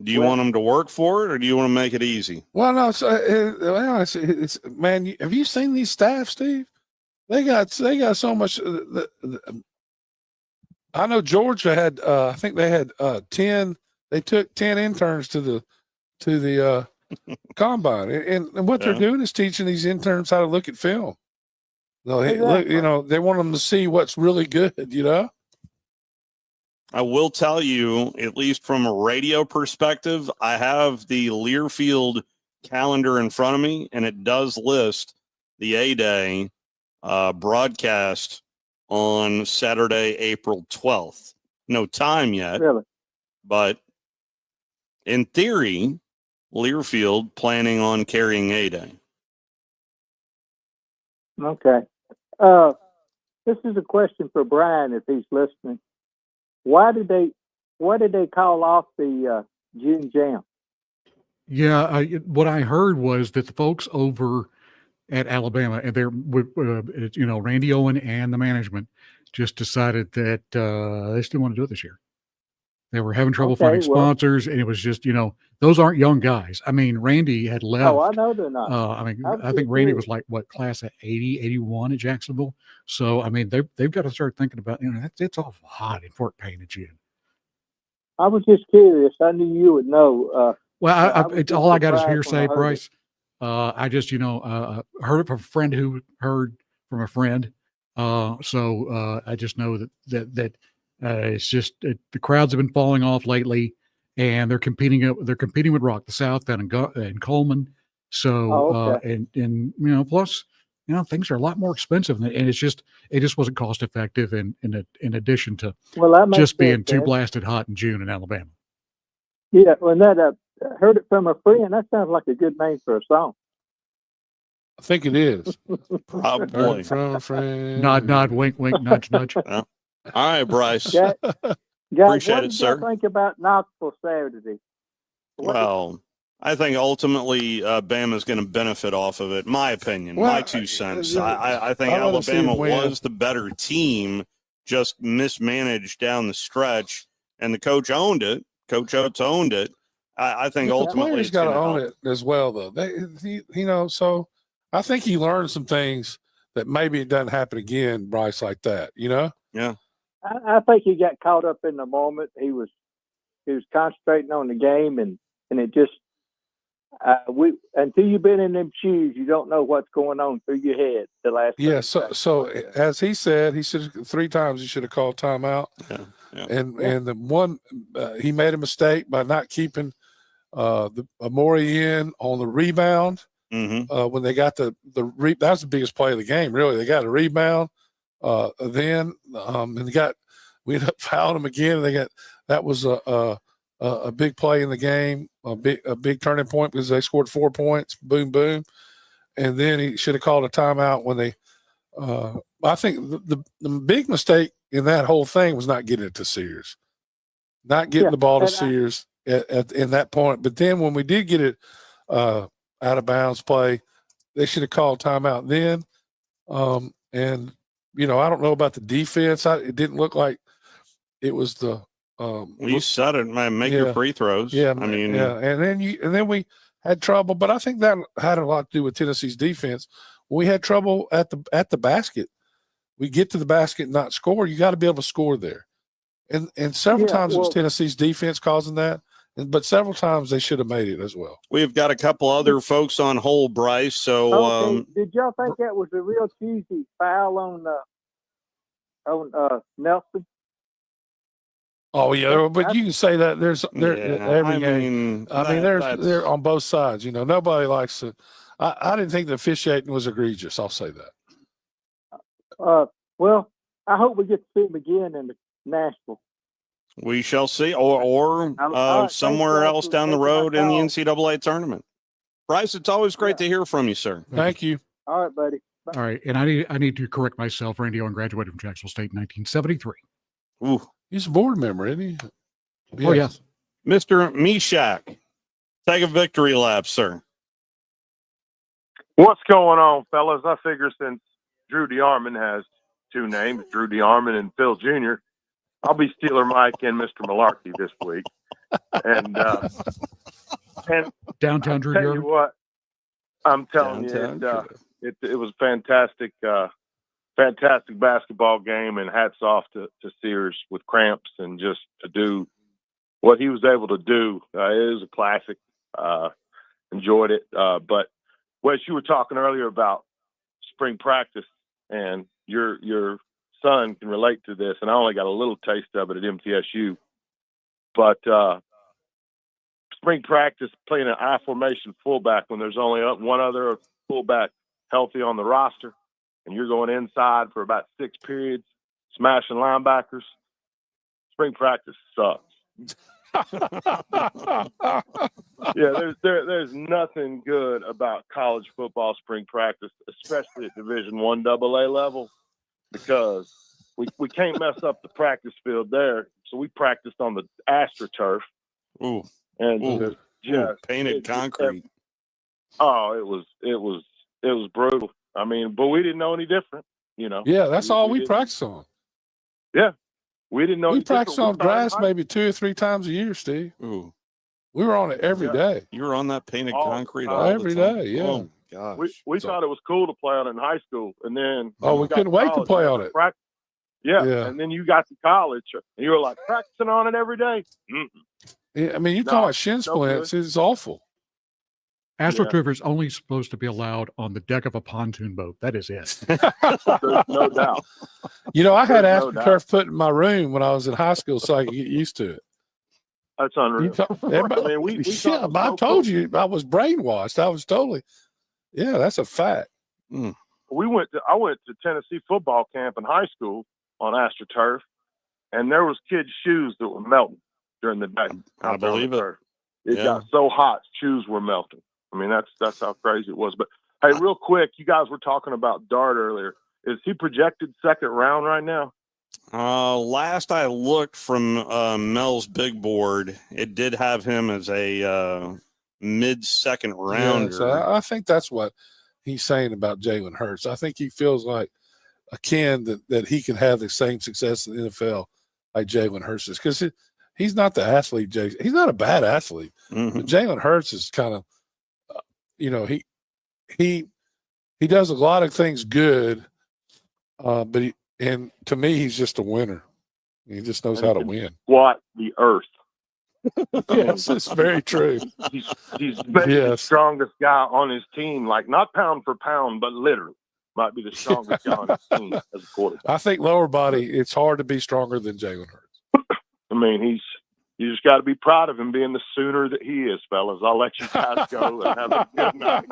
Do you want them to work for it, or do you want to make it easy? Well, no, it's man. Have you seen these staff, Steve? They got so much. I know Georgia had. I think they had 10. They took 10 interns to the combine, and what they're doing is teaching these interns how to look at film. No, hey, look, they want them to see what's really good. I will tell you, at least from a radio perspective, I have the Learfield calendar in front of me, and it does list the A-Day broadcast on Saturday, April 12th. No time yet. Really? But in theory, Learfield planning on carrying A-Day. Okay. This is a question for Brian if he's listening. Why did they call off the June Jam? Yeah, what I heard was that the folks over at Alabama and Randy Owen and the management just decided that they just didn't want to do it this year. They were having trouble finding sponsors, and it was just, those aren't young guys. I mean, Randy had left. Oh, I know they're not. I think Randy was like class of 80, 81 at Jacksonville. So, I mean, they've got to start thinking about, it's awful hot in Fort Payne in June. I was just curious. I knew you would know. It's all I got is hearsay, Bryce. I just, heard it from a friend who heard from a friend. So I just know that it's just the crowds have been falling off lately, and they're competing with Rock the South down in Coleman. So and plus things are a lot more expensive, and it just wasn't cost effective. In addition to just being too blasted hot in June in Alabama. Yeah, when that heard it from a friend, that sounds like a good name for a song. I think it is. Probably. From a friend. Nod, wink, nudge, nudge. All right, Bryce. Guys, Appreciate what it, did sir. you think about Knoxville Saturday? Well, I think ultimately Bama's going to benefit off of it. My opinion, my 2 cents. I think Alabama was the better team, just mismanaged down the stretch, and the coach owned it. Coach Oates owned it. I think ultimately he's got to own it as well, though. So I think he learned some things that maybe it doesn't happen again, Bryce, like that. Yeah. I think he got caught up in the moment. He was concentrating on the game, and it just until you've been in them shoes, you don't know what's going on through your head. The last So as he said 3 times he should have called timeout. Yeah. And the one he made a mistake by not keeping the Amori in on the rebound. When they got that was the biggest play of the game. Really, they got a rebound. And we ended up fouling them again. That was a big play in the game, a big turning point because they scored 4 points. Boom, boom, and then he should have called a timeout when they. I think the big mistake in that whole thing was not getting it to Sears, not getting the ball to Sears in that point. But then when we did get it out of bounds play, they should have called timeout then. And I don't know about the defense. It didn't look like it was the. You said it, man. Make your free throws. Yeah, I mean, and then we had trouble, but I think that had a lot to do with Tennessee's defense. We had trouble at the basket. We get to the basket and not score. You got to be able to score there, and several times it was Tennessee's defense causing that. but several times they should have made it as well. We've got a couple other folks on hold, Bryce. So, Okay, did y'all think that was a real cheesy foul on Nelson? Oh yeah, but you can say that there's every I game. mean, they're on both sides. You know, nobody likes it. I didn't think the officiating was egregious. I'll say that. Well, I hope we get to see him again in Nashville. we shall see, or somewhere else down the road in the NCAA tournament. Bryce, it's always great to hear from you, sir. Thank you. All right, buddy. All right, and I need to correct myself. Randy Owen graduated from Jacksonville State in 1973. Ooh, he's a board member, isn't he? Oh yes, Mr. Meshach, take a victory lap, sir. What's going on, fellas? I figure since Drew DeArmond has two names, Drew DeArmond and Phil Jr., I'll be Steeler Mike and Mr. Malarkey this week. And downtown Drew I'll tell you DeArmond. what, I'm telling you, it was fantastic, fantastic basketball game, and hats off to Sears with cramps and just to do what he was able to do. It was a classic. Enjoyed it. But Wes, you were talking earlier about spring practice, and your son can relate to this, and I only got a little taste of it at MTSU. But spring practice, playing an I formation fullback when there's only one other fullback healthy on the roster, and you're going inside for about 6 periods, smashing linebackers. Spring practice sucks. Yeah, there's nothing good about college football spring practice, especially at Division I AA level, because we can't mess up the practice field there. So we practiced on the AstroTurf. Ooh, and painted concrete. It was brutal. I mean, but we didn't know any different, you know. Yeah, that's all we practice on. Yeah, we didn't know. We practice on grass maybe 2 or 3 times a year, Steve. Ooh, we were on it every day. You were on that painted concrete every day. Yeah. Oh, gosh. We thought it was cool to play on it in high school, and then we couldn't wait to play on it. Yeah, and then you got to college, and you were like practicing on it every day. Yeah, I mean, you talk about shin splints. It's awful. AstroTurf is only supposed to be allowed on the deck of a pontoon boat. That is it. There's no doubt. You know, I had AstroTurf put in my room when I was in high school so I could get used to it. That's unreal. I mean, I told you I was brainwashed. I was totally, that's a fact. I went to Tennessee football camp in high school on AstroTurf, and there was kids' shoes that were melting during the day. I believe it. It got so hot, shoes were melting. I mean, that's how crazy it was. But hey, real quick, you guys were talking about Dart earlier. Is he projected second round right now? Last I looked from Mel's big board, it did have him as a mid-second rounder. So I think that's what he's saying about Jalen Hurts. I think he feels like that he can have the same success in the NFL like Jalen Hurts is, because he's not the athlete. He's not a bad athlete. But Jalen Hurts is kind of, he does a lot of things good, but to me, he's just a winner. He just knows how to win. Squat the earth. Yes, it's very true. He's maybe the strongest guy on his team, like not pound for pound, but literally might be the strongest guy on his team as a quarterback. I think lower body, it's hard to be stronger than Jalen Hurts. I mean, you just got to be proud of him being the Sooner that he is, fellas. I'll let you guys go and have a good night.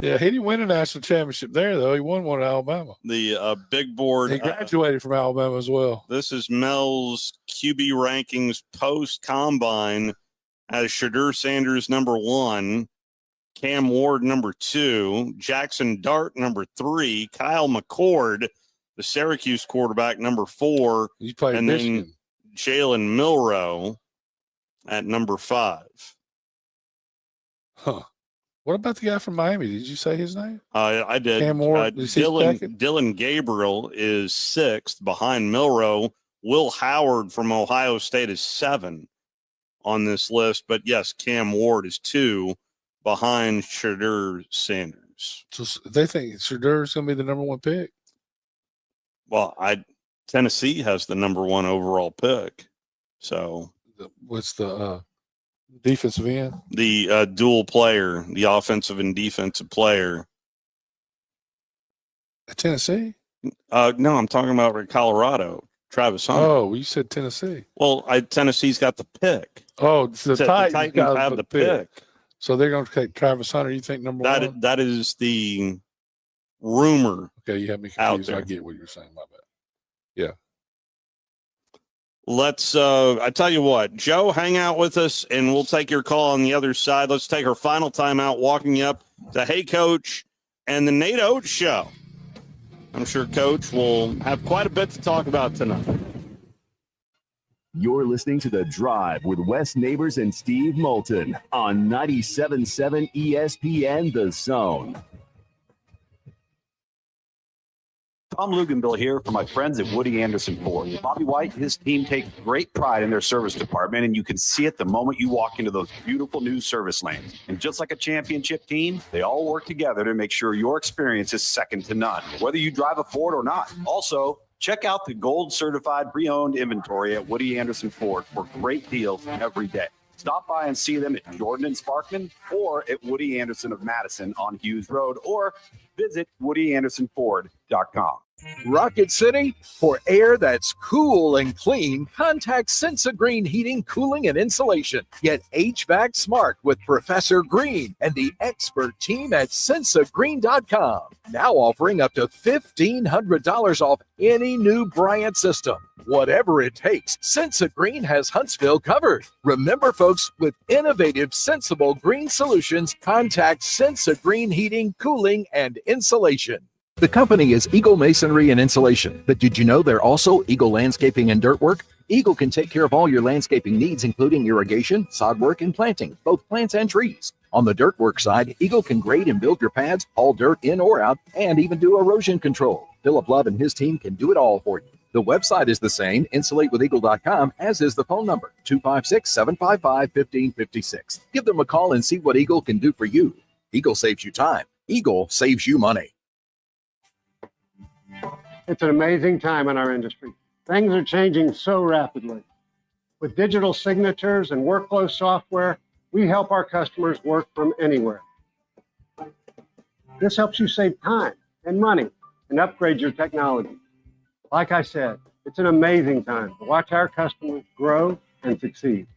Yeah, he didn't win a national championship there, though. He won one at Alabama. The big board. He graduated from Alabama as well. This is Mel's QB rankings post-combine as Shadur Sanders number 1, Cam Ward number 2, Jackson Dart number 3, Kyle McCord, the Syracuse quarterback, number 4, and Michigan. Then Jalen Milroe at number 5. Huh. What about the guy from Miami? Did you say his name? I did. Cam Ward, Dylan Gabriel is 6th behind Milroe. Will Howard from Ohio State is 7 on this list. But, yes, Cam Ward is 2 behind Shadur Sanders. So they think Shadur is going to be the number 1 pick? Well, Tennessee has the number 1 overall pick. So what's the defensive end? The dual player, the offensive and defensive player. At Tennessee? No, I'm talking about Colorado. Travis Hunter. Oh, you said Tennessee. Well, Tennessee's got the pick. Oh, the Titans have the pick. So they're going to take Travis Hunter, you think, number one? That is the rumor. Okay, you have me confused. I get what you're saying. My bad. Yeah. Let's, I tell you what, Joe, hang out with us, and we'll take your call on the other side. Let's take our final time out, walking you up to Hey Coach and the Nate Oates Show. I'm sure Coach will have quite a bit to talk about tonight. You're listening to The Drive with Wes Neighbors and Steve Moulton on 97.7 ESPN The Zone. Tom Luganville here for my friends at Woody Anderson Ford. Bobby White and his team take great pride in their service department, and you can see it the moment you walk into those beautiful new service lanes. And just like a championship team, they all work together to make sure your experience is second to none, whether you drive a Ford or not. Also, check out the gold certified pre-owned inventory at Woody Anderson Ford for great deals every day. Stop by and see them at Jordan and Sparkman or at Woody Anderson of Madison on Hughes Road, or visit WoodyAndersonFord.com. Rocket City, for air that's cool and clean, contact Sensa Green Heating, Cooling, and Insulation. Get HVAC smart with Professor Green and the expert team at SensaGreen.com. Now offering up to $1,500 off any new Bryant system. Whatever it takes, Sensa Green has Huntsville covered. Remember, folks, with innovative, sensible green solutions, contact Sensa Green Heating, Cooling, and Insulation. The company is Eagle Masonry and Insulation, but did you know they're also Eagle Landscaping and Dirt Work? Eagle can take care of all your landscaping needs, including irrigation, sod work, and planting, both plants and trees. On the dirt work side, Eagle can grade and build your pads, haul dirt in or out, and even do erosion control. Philip Love and his team can do it all for you. The website is the same, insulatewitheagle.com, as is the phone number, 256-755-1556. Give them a call and see what Eagle can do for you. Eagle saves you time. Eagle saves you money. It's an amazing time in our industry. Things are changing so rapidly. With digital signatures and workflow software, we help our customers work from anywhere. This helps you save time and money and upgrade your technology. Like I said, it's an amazing time to watch our customers grow and succeed.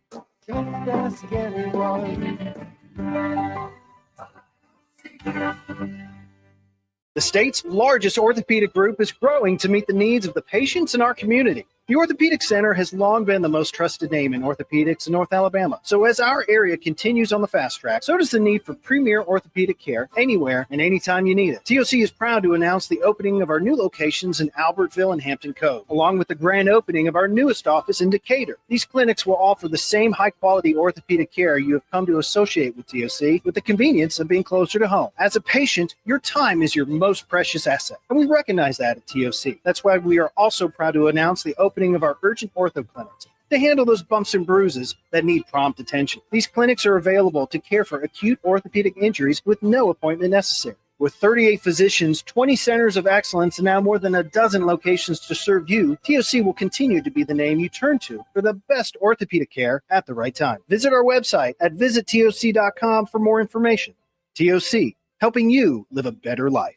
The state's largest orthopedic group is growing to meet the needs of the patients in our community. The Orthopedic Center has long been the most trusted name in orthopedics in North Alabama. So as our area continues on the fast track, so does the need for premier orthopedic care anywhere and anytime you need it. TOC is proud to announce the opening of our new locations in Albertville and Hampton Cove, along with the grand opening of our newest office in Decatur. These clinics will offer the same high-quality orthopedic care you have come to associate with TOC, with the convenience of being closer to home. As a patient, your time is your most precious asset, and we recognize that at TOC. That's why we are also proud to announce the opening of our urgent ortho clinics to handle those bumps and bruises that need prompt attention. These clinics are available to care for acute orthopedic injuries with no appointment necessary. With 38 physicians, 20 centers of excellence, and now more than a dozen locations to serve you, TOC will continue to be the name you turn to for the best orthopedic care at the right time. Visit our website at visittoc.com for more information. TOC, helping you live a better life.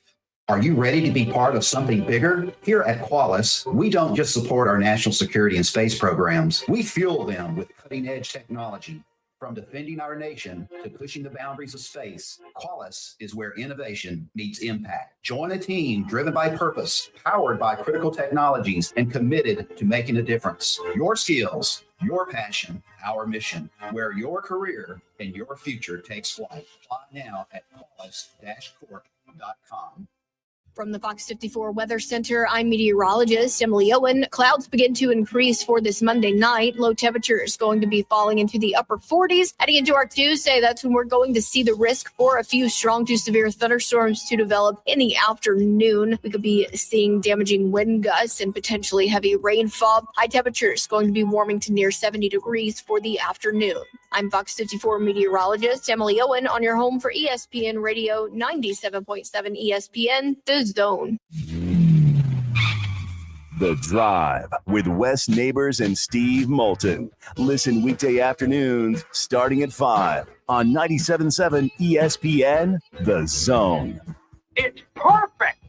Are you ready to be part of something bigger? Here at Qualys, we don't just support our national security and space programs. We fuel them with cutting-edge technology. From defending our nation to pushing the boundaries of space, Qualys is where innovation meets impact. Join a team driven by purpose, powered by critical technologies, and committed to making a difference. Your skills, your passion, our mission, where your career and your future takes flight. Apply now at qualys-corp.com. From the Fox 54 Weather Center, I'm meteorologist Emily Owen. Clouds begin to increase for this Monday night. Low temperatures going to be falling into the upper 40s. Heading into our Tuesday, that's when we're going to see the risk for a few strong to severe thunderstorms to develop in the afternoon. We could be seeing damaging wind gusts and potentially heavy rainfall. High temperatures going to be warming to near 70 degrees for the afternoon. I'm Fox 54 meteorologist Emily Owen on your home for ESPN Radio 97.7 ESPN, The Zone. The Drive with Wes Neighbors and Steve Moulton. Listen weekday afternoons starting at 5 on 97.7 ESPN, The Zone. It's perfect.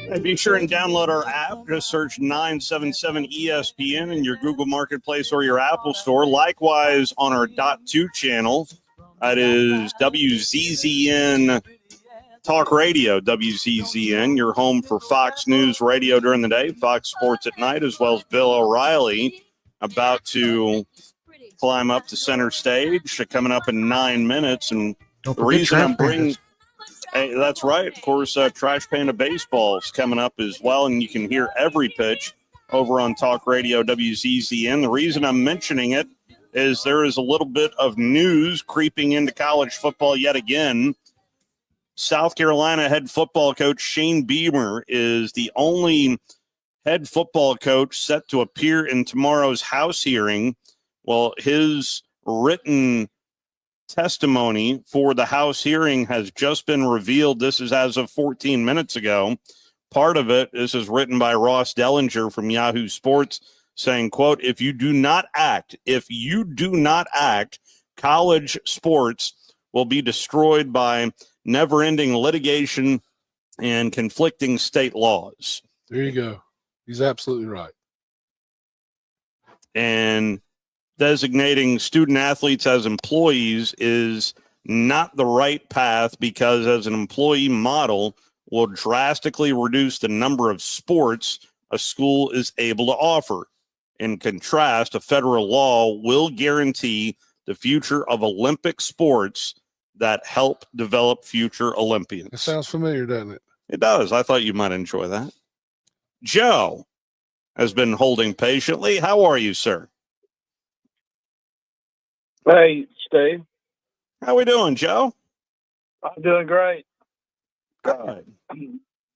And be sure and download our app. Just search 977 ESPN in your Google Marketplace or your Apple Store. Likewise, on our .2 channel, that is WZZN Talk Radio, WZZN, your home for Fox News Radio during the day, Fox Sports at night, as well as Bill O'Reilly about to climb up to center stage, coming up in 9 minutes. And the reason I'm bringing... Hey, that's right. Of course, Trash Panda Baseball is coming up as well, and you can hear every pitch over on Talk Radio WZZN. The reason I'm mentioning it is there is a little bit of news creeping into college football yet again. South Carolina head football coach Shane Beamer is the only head football coach set to appear in tomorrow's House hearing. Well, his written testimony for the House hearing has just been revealed. This is as of 14 minutes ago. Part of it, this is written by Ross Dellinger from Yahoo Sports, saying, quote, if you do not act, college sports will be destroyed by never-ending litigation and conflicting state laws. There you go. He's absolutely right. And designating student athletes as employees is not the right path because as an employee model will drastically reduce the number of sports a school is able to offer. In contrast, a federal law will guarantee the future of Olympic sports that help develop future Olympians. It sounds familiar, doesn't it? It does. I thought you might enjoy that. Joe has been holding patiently. How are you, sir? Hey, Steve. How we doing, Joe? I'm doing great. Good.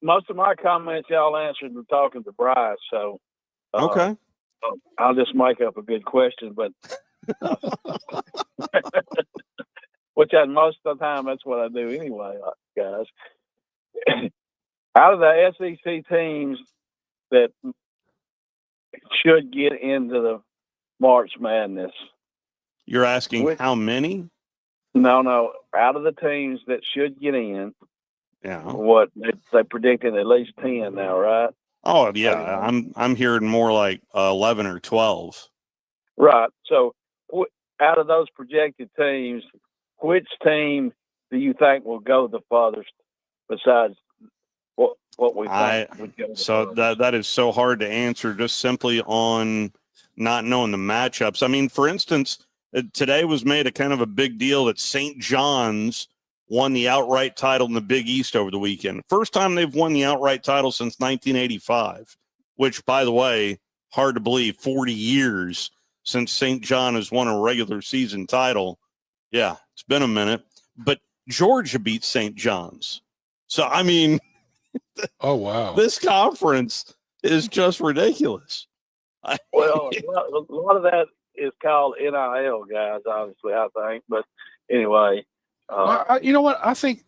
Most of my comments y'all answered were talking to Bryce, so okay. I'll just make up a good question, but which most of the time that's what I do anyway, guys. Out of the SEC teams that should get into the March Madness. You're asking how many? No. Out of the teams that should get in, what they predicted at least 10 now, right? Oh yeah, I'm hearing more like 11 or 12. Right. So, out of those projected teams, which team do you think will go the farthest? Besides what we think would go. So that is so hard to answer just simply on not knowing the matchups. I mean, for instance, today was made a kind of a big deal that St. John's won the outright title in the Big East over the weekend. First time they've won the outright title since 1985, which, by the way, hard to believe, 40 years since St. John has won a regular season title. Yeah, it's been a minute. But Georgia beat St. John's. So, I mean, oh, wow. This conference is just ridiculous. Well, a lot of that is called NIL, guys, honestly, I think. But anyway. You know what? I think,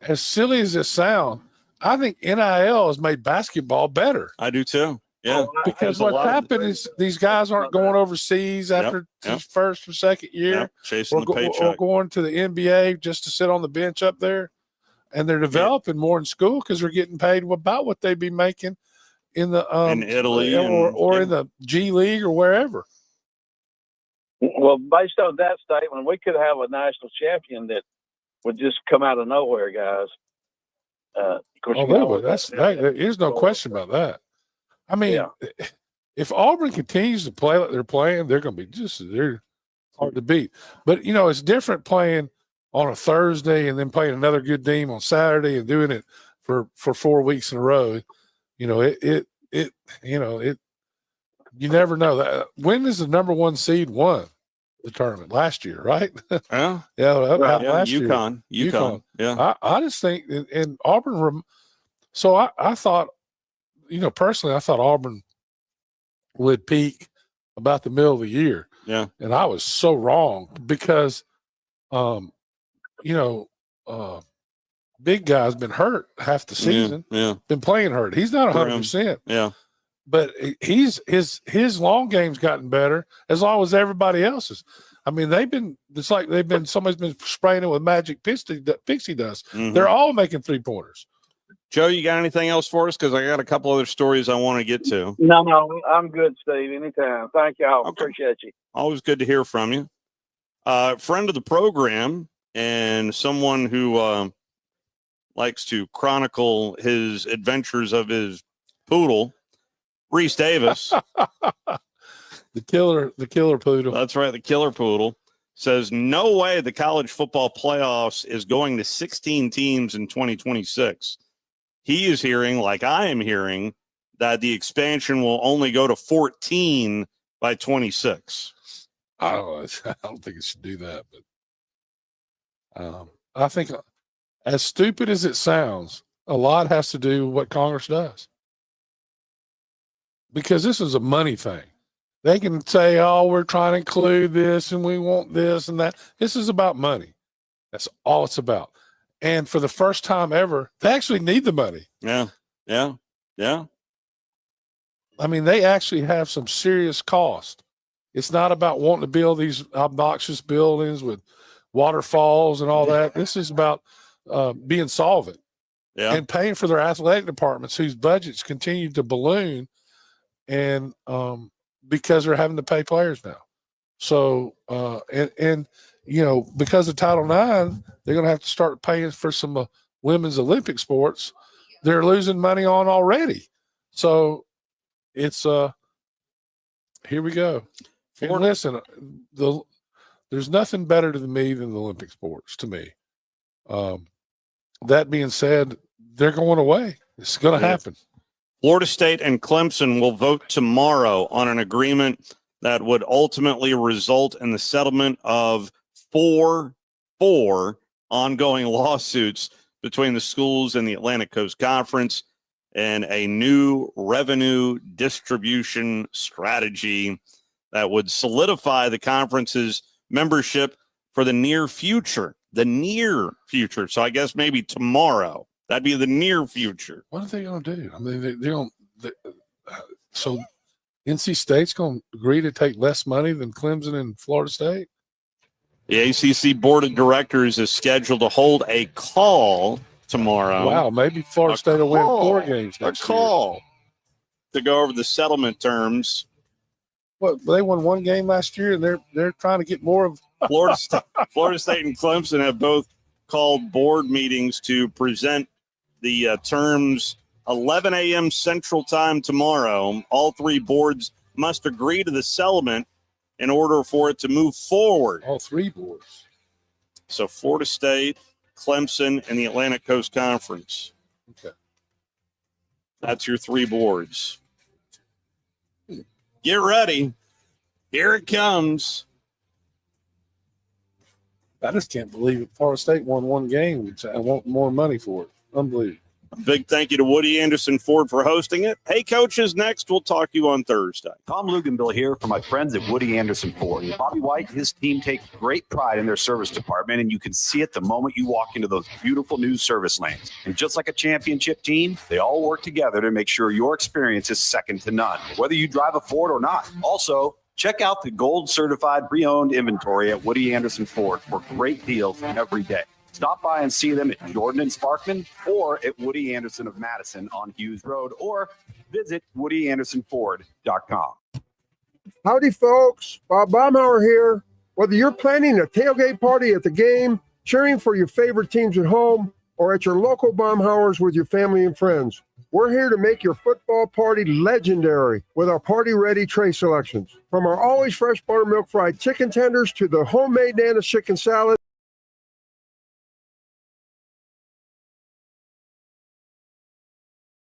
as silly as it sounds, I think NIL has made basketball better. I do too. Yeah. Because what's happened is these guys aren't going overseas after the first or second year. Chasing the paycheck. Or going to the NBA just to sit on the bench up there. And they're developing more in school because they're getting paid about what they'd be making in the in Italy or in the G League or wherever. Well, based on that statement, we could have a national champion that would just come out of nowhere, guys. Of course, there's no question about that. I mean, if Auburn continues to play like they're playing, they're going to be they're hard to beat. But it's different playing on a Thursday and then playing another good team on Saturday and doing it for 4 weeks in a row. You never know that. When is the number one seed won the tournament last year, right? Yeah. Last UConn. year. UConn. Yeah. I just think and Auburn. So I thought, personally, I thought Auburn would peak about the middle of the year. Yeah. And I was so wrong because, big guy's been hurt half the season. Yeah. Been playing hurt. He's not 100%. Yeah. But his long game's gotten better as long as everybody else's. I mean, somebody's been spraying it with magic pixie dust. Mm-hmm. They're all making 3-pointers. Joe, you got anything else for us? Because I got a couple other stories I want to get to. No, I'm good, Steve. Anytime. Thank y'all. Okay. Appreciate you. Always good to hear from you. Friend of the program and someone who likes to chronicle his adventures of his poodle, Reese Davis. The killer poodle. That's right. The killer poodle says no way the college football playoffs is going to 16 teams in 2026. He is hearing, like I am hearing, that the expansion will only go to 14 by 26. I don't think it should do that, but I think, as stupid as it sounds, a lot has to do with what Congress does. Because this is a money thing. They can say, oh, we're trying to include this and we want this and that. This is about money. That's all it's about. And for the first time ever, they actually need the money. Yeah. I mean, they actually have some serious cost. It's not about wanting to build these obnoxious buildings with waterfalls and all that. This is about being solvent and paying for their athletic departments whose budgets continue to balloon and because they're having to pay players now. So, because of Title IX, they're going to have to start paying for some women's Olympic sports they're losing money on already. So it's here we go. And listen, there's nothing better to me than the Olympic sports to me. That being said, they're going away. It's going to happen. Florida State and Clemson will vote tomorrow on an agreement that would ultimately result in the settlement of four ongoing lawsuits between the schools and the Atlantic Coast Conference and a new revenue distribution strategy that would solidify the conference's membership for the near future. So I guess maybe tomorrow. That'd be the near future. What are they going to do? I mean, so NC State's going to agree to take less money than Clemson and Florida State? The ACC Board of Directors is scheduled to hold a call tomorrow. Wow, maybe Florida State will win 4 games next year. To go over the settlement terms. Well, they won 1 game last year, and they're trying to get more of Florida State and Clemson have both called board meetings to present the terms 11 a.m. Central Time tomorrow. All 3 boards must agree to the settlement in order for it to move forward. All 3 boards. So Florida State, Clemson, and the Atlantic Coast Conference. Okay. That's your 3 boards. Get ready. Here it comes. I just can't believe it. Florida State won 1 game. I want more money for it. Unbelievable. A big thank you to Woody Anderson Ford for hosting it. Hey, coaches, next we'll talk to you on Thursday. Tom Luganbill here for my friends at Woody Anderson Ford. Bobby White, his team take great pride in their service department, and you can see it the moment you walk into those beautiful new service lanes. And just like a championship team, they all work together to make sure your experience is second to none, whether you drive a Ford or not. Also, check out the gold certified pre-owned inventory at Woody Anderson Ford for great deals every day. Stop by and see them at Jordan and Sparkman or at Woody Anderson of Madison on Hughes Road, or visit WoodyAndersonFord.com. Howdy, folks. Bob Baumhauer here. Whether you're planning a tailgate party at the game, cheering for your favorite teams at home, or at your local Baumhauers with your family and friends, we're here to make your football party legendary with our party-ready tray selections. From our always fresh buttermilk fried chicken tenders to the homemade Nana's chicken salad,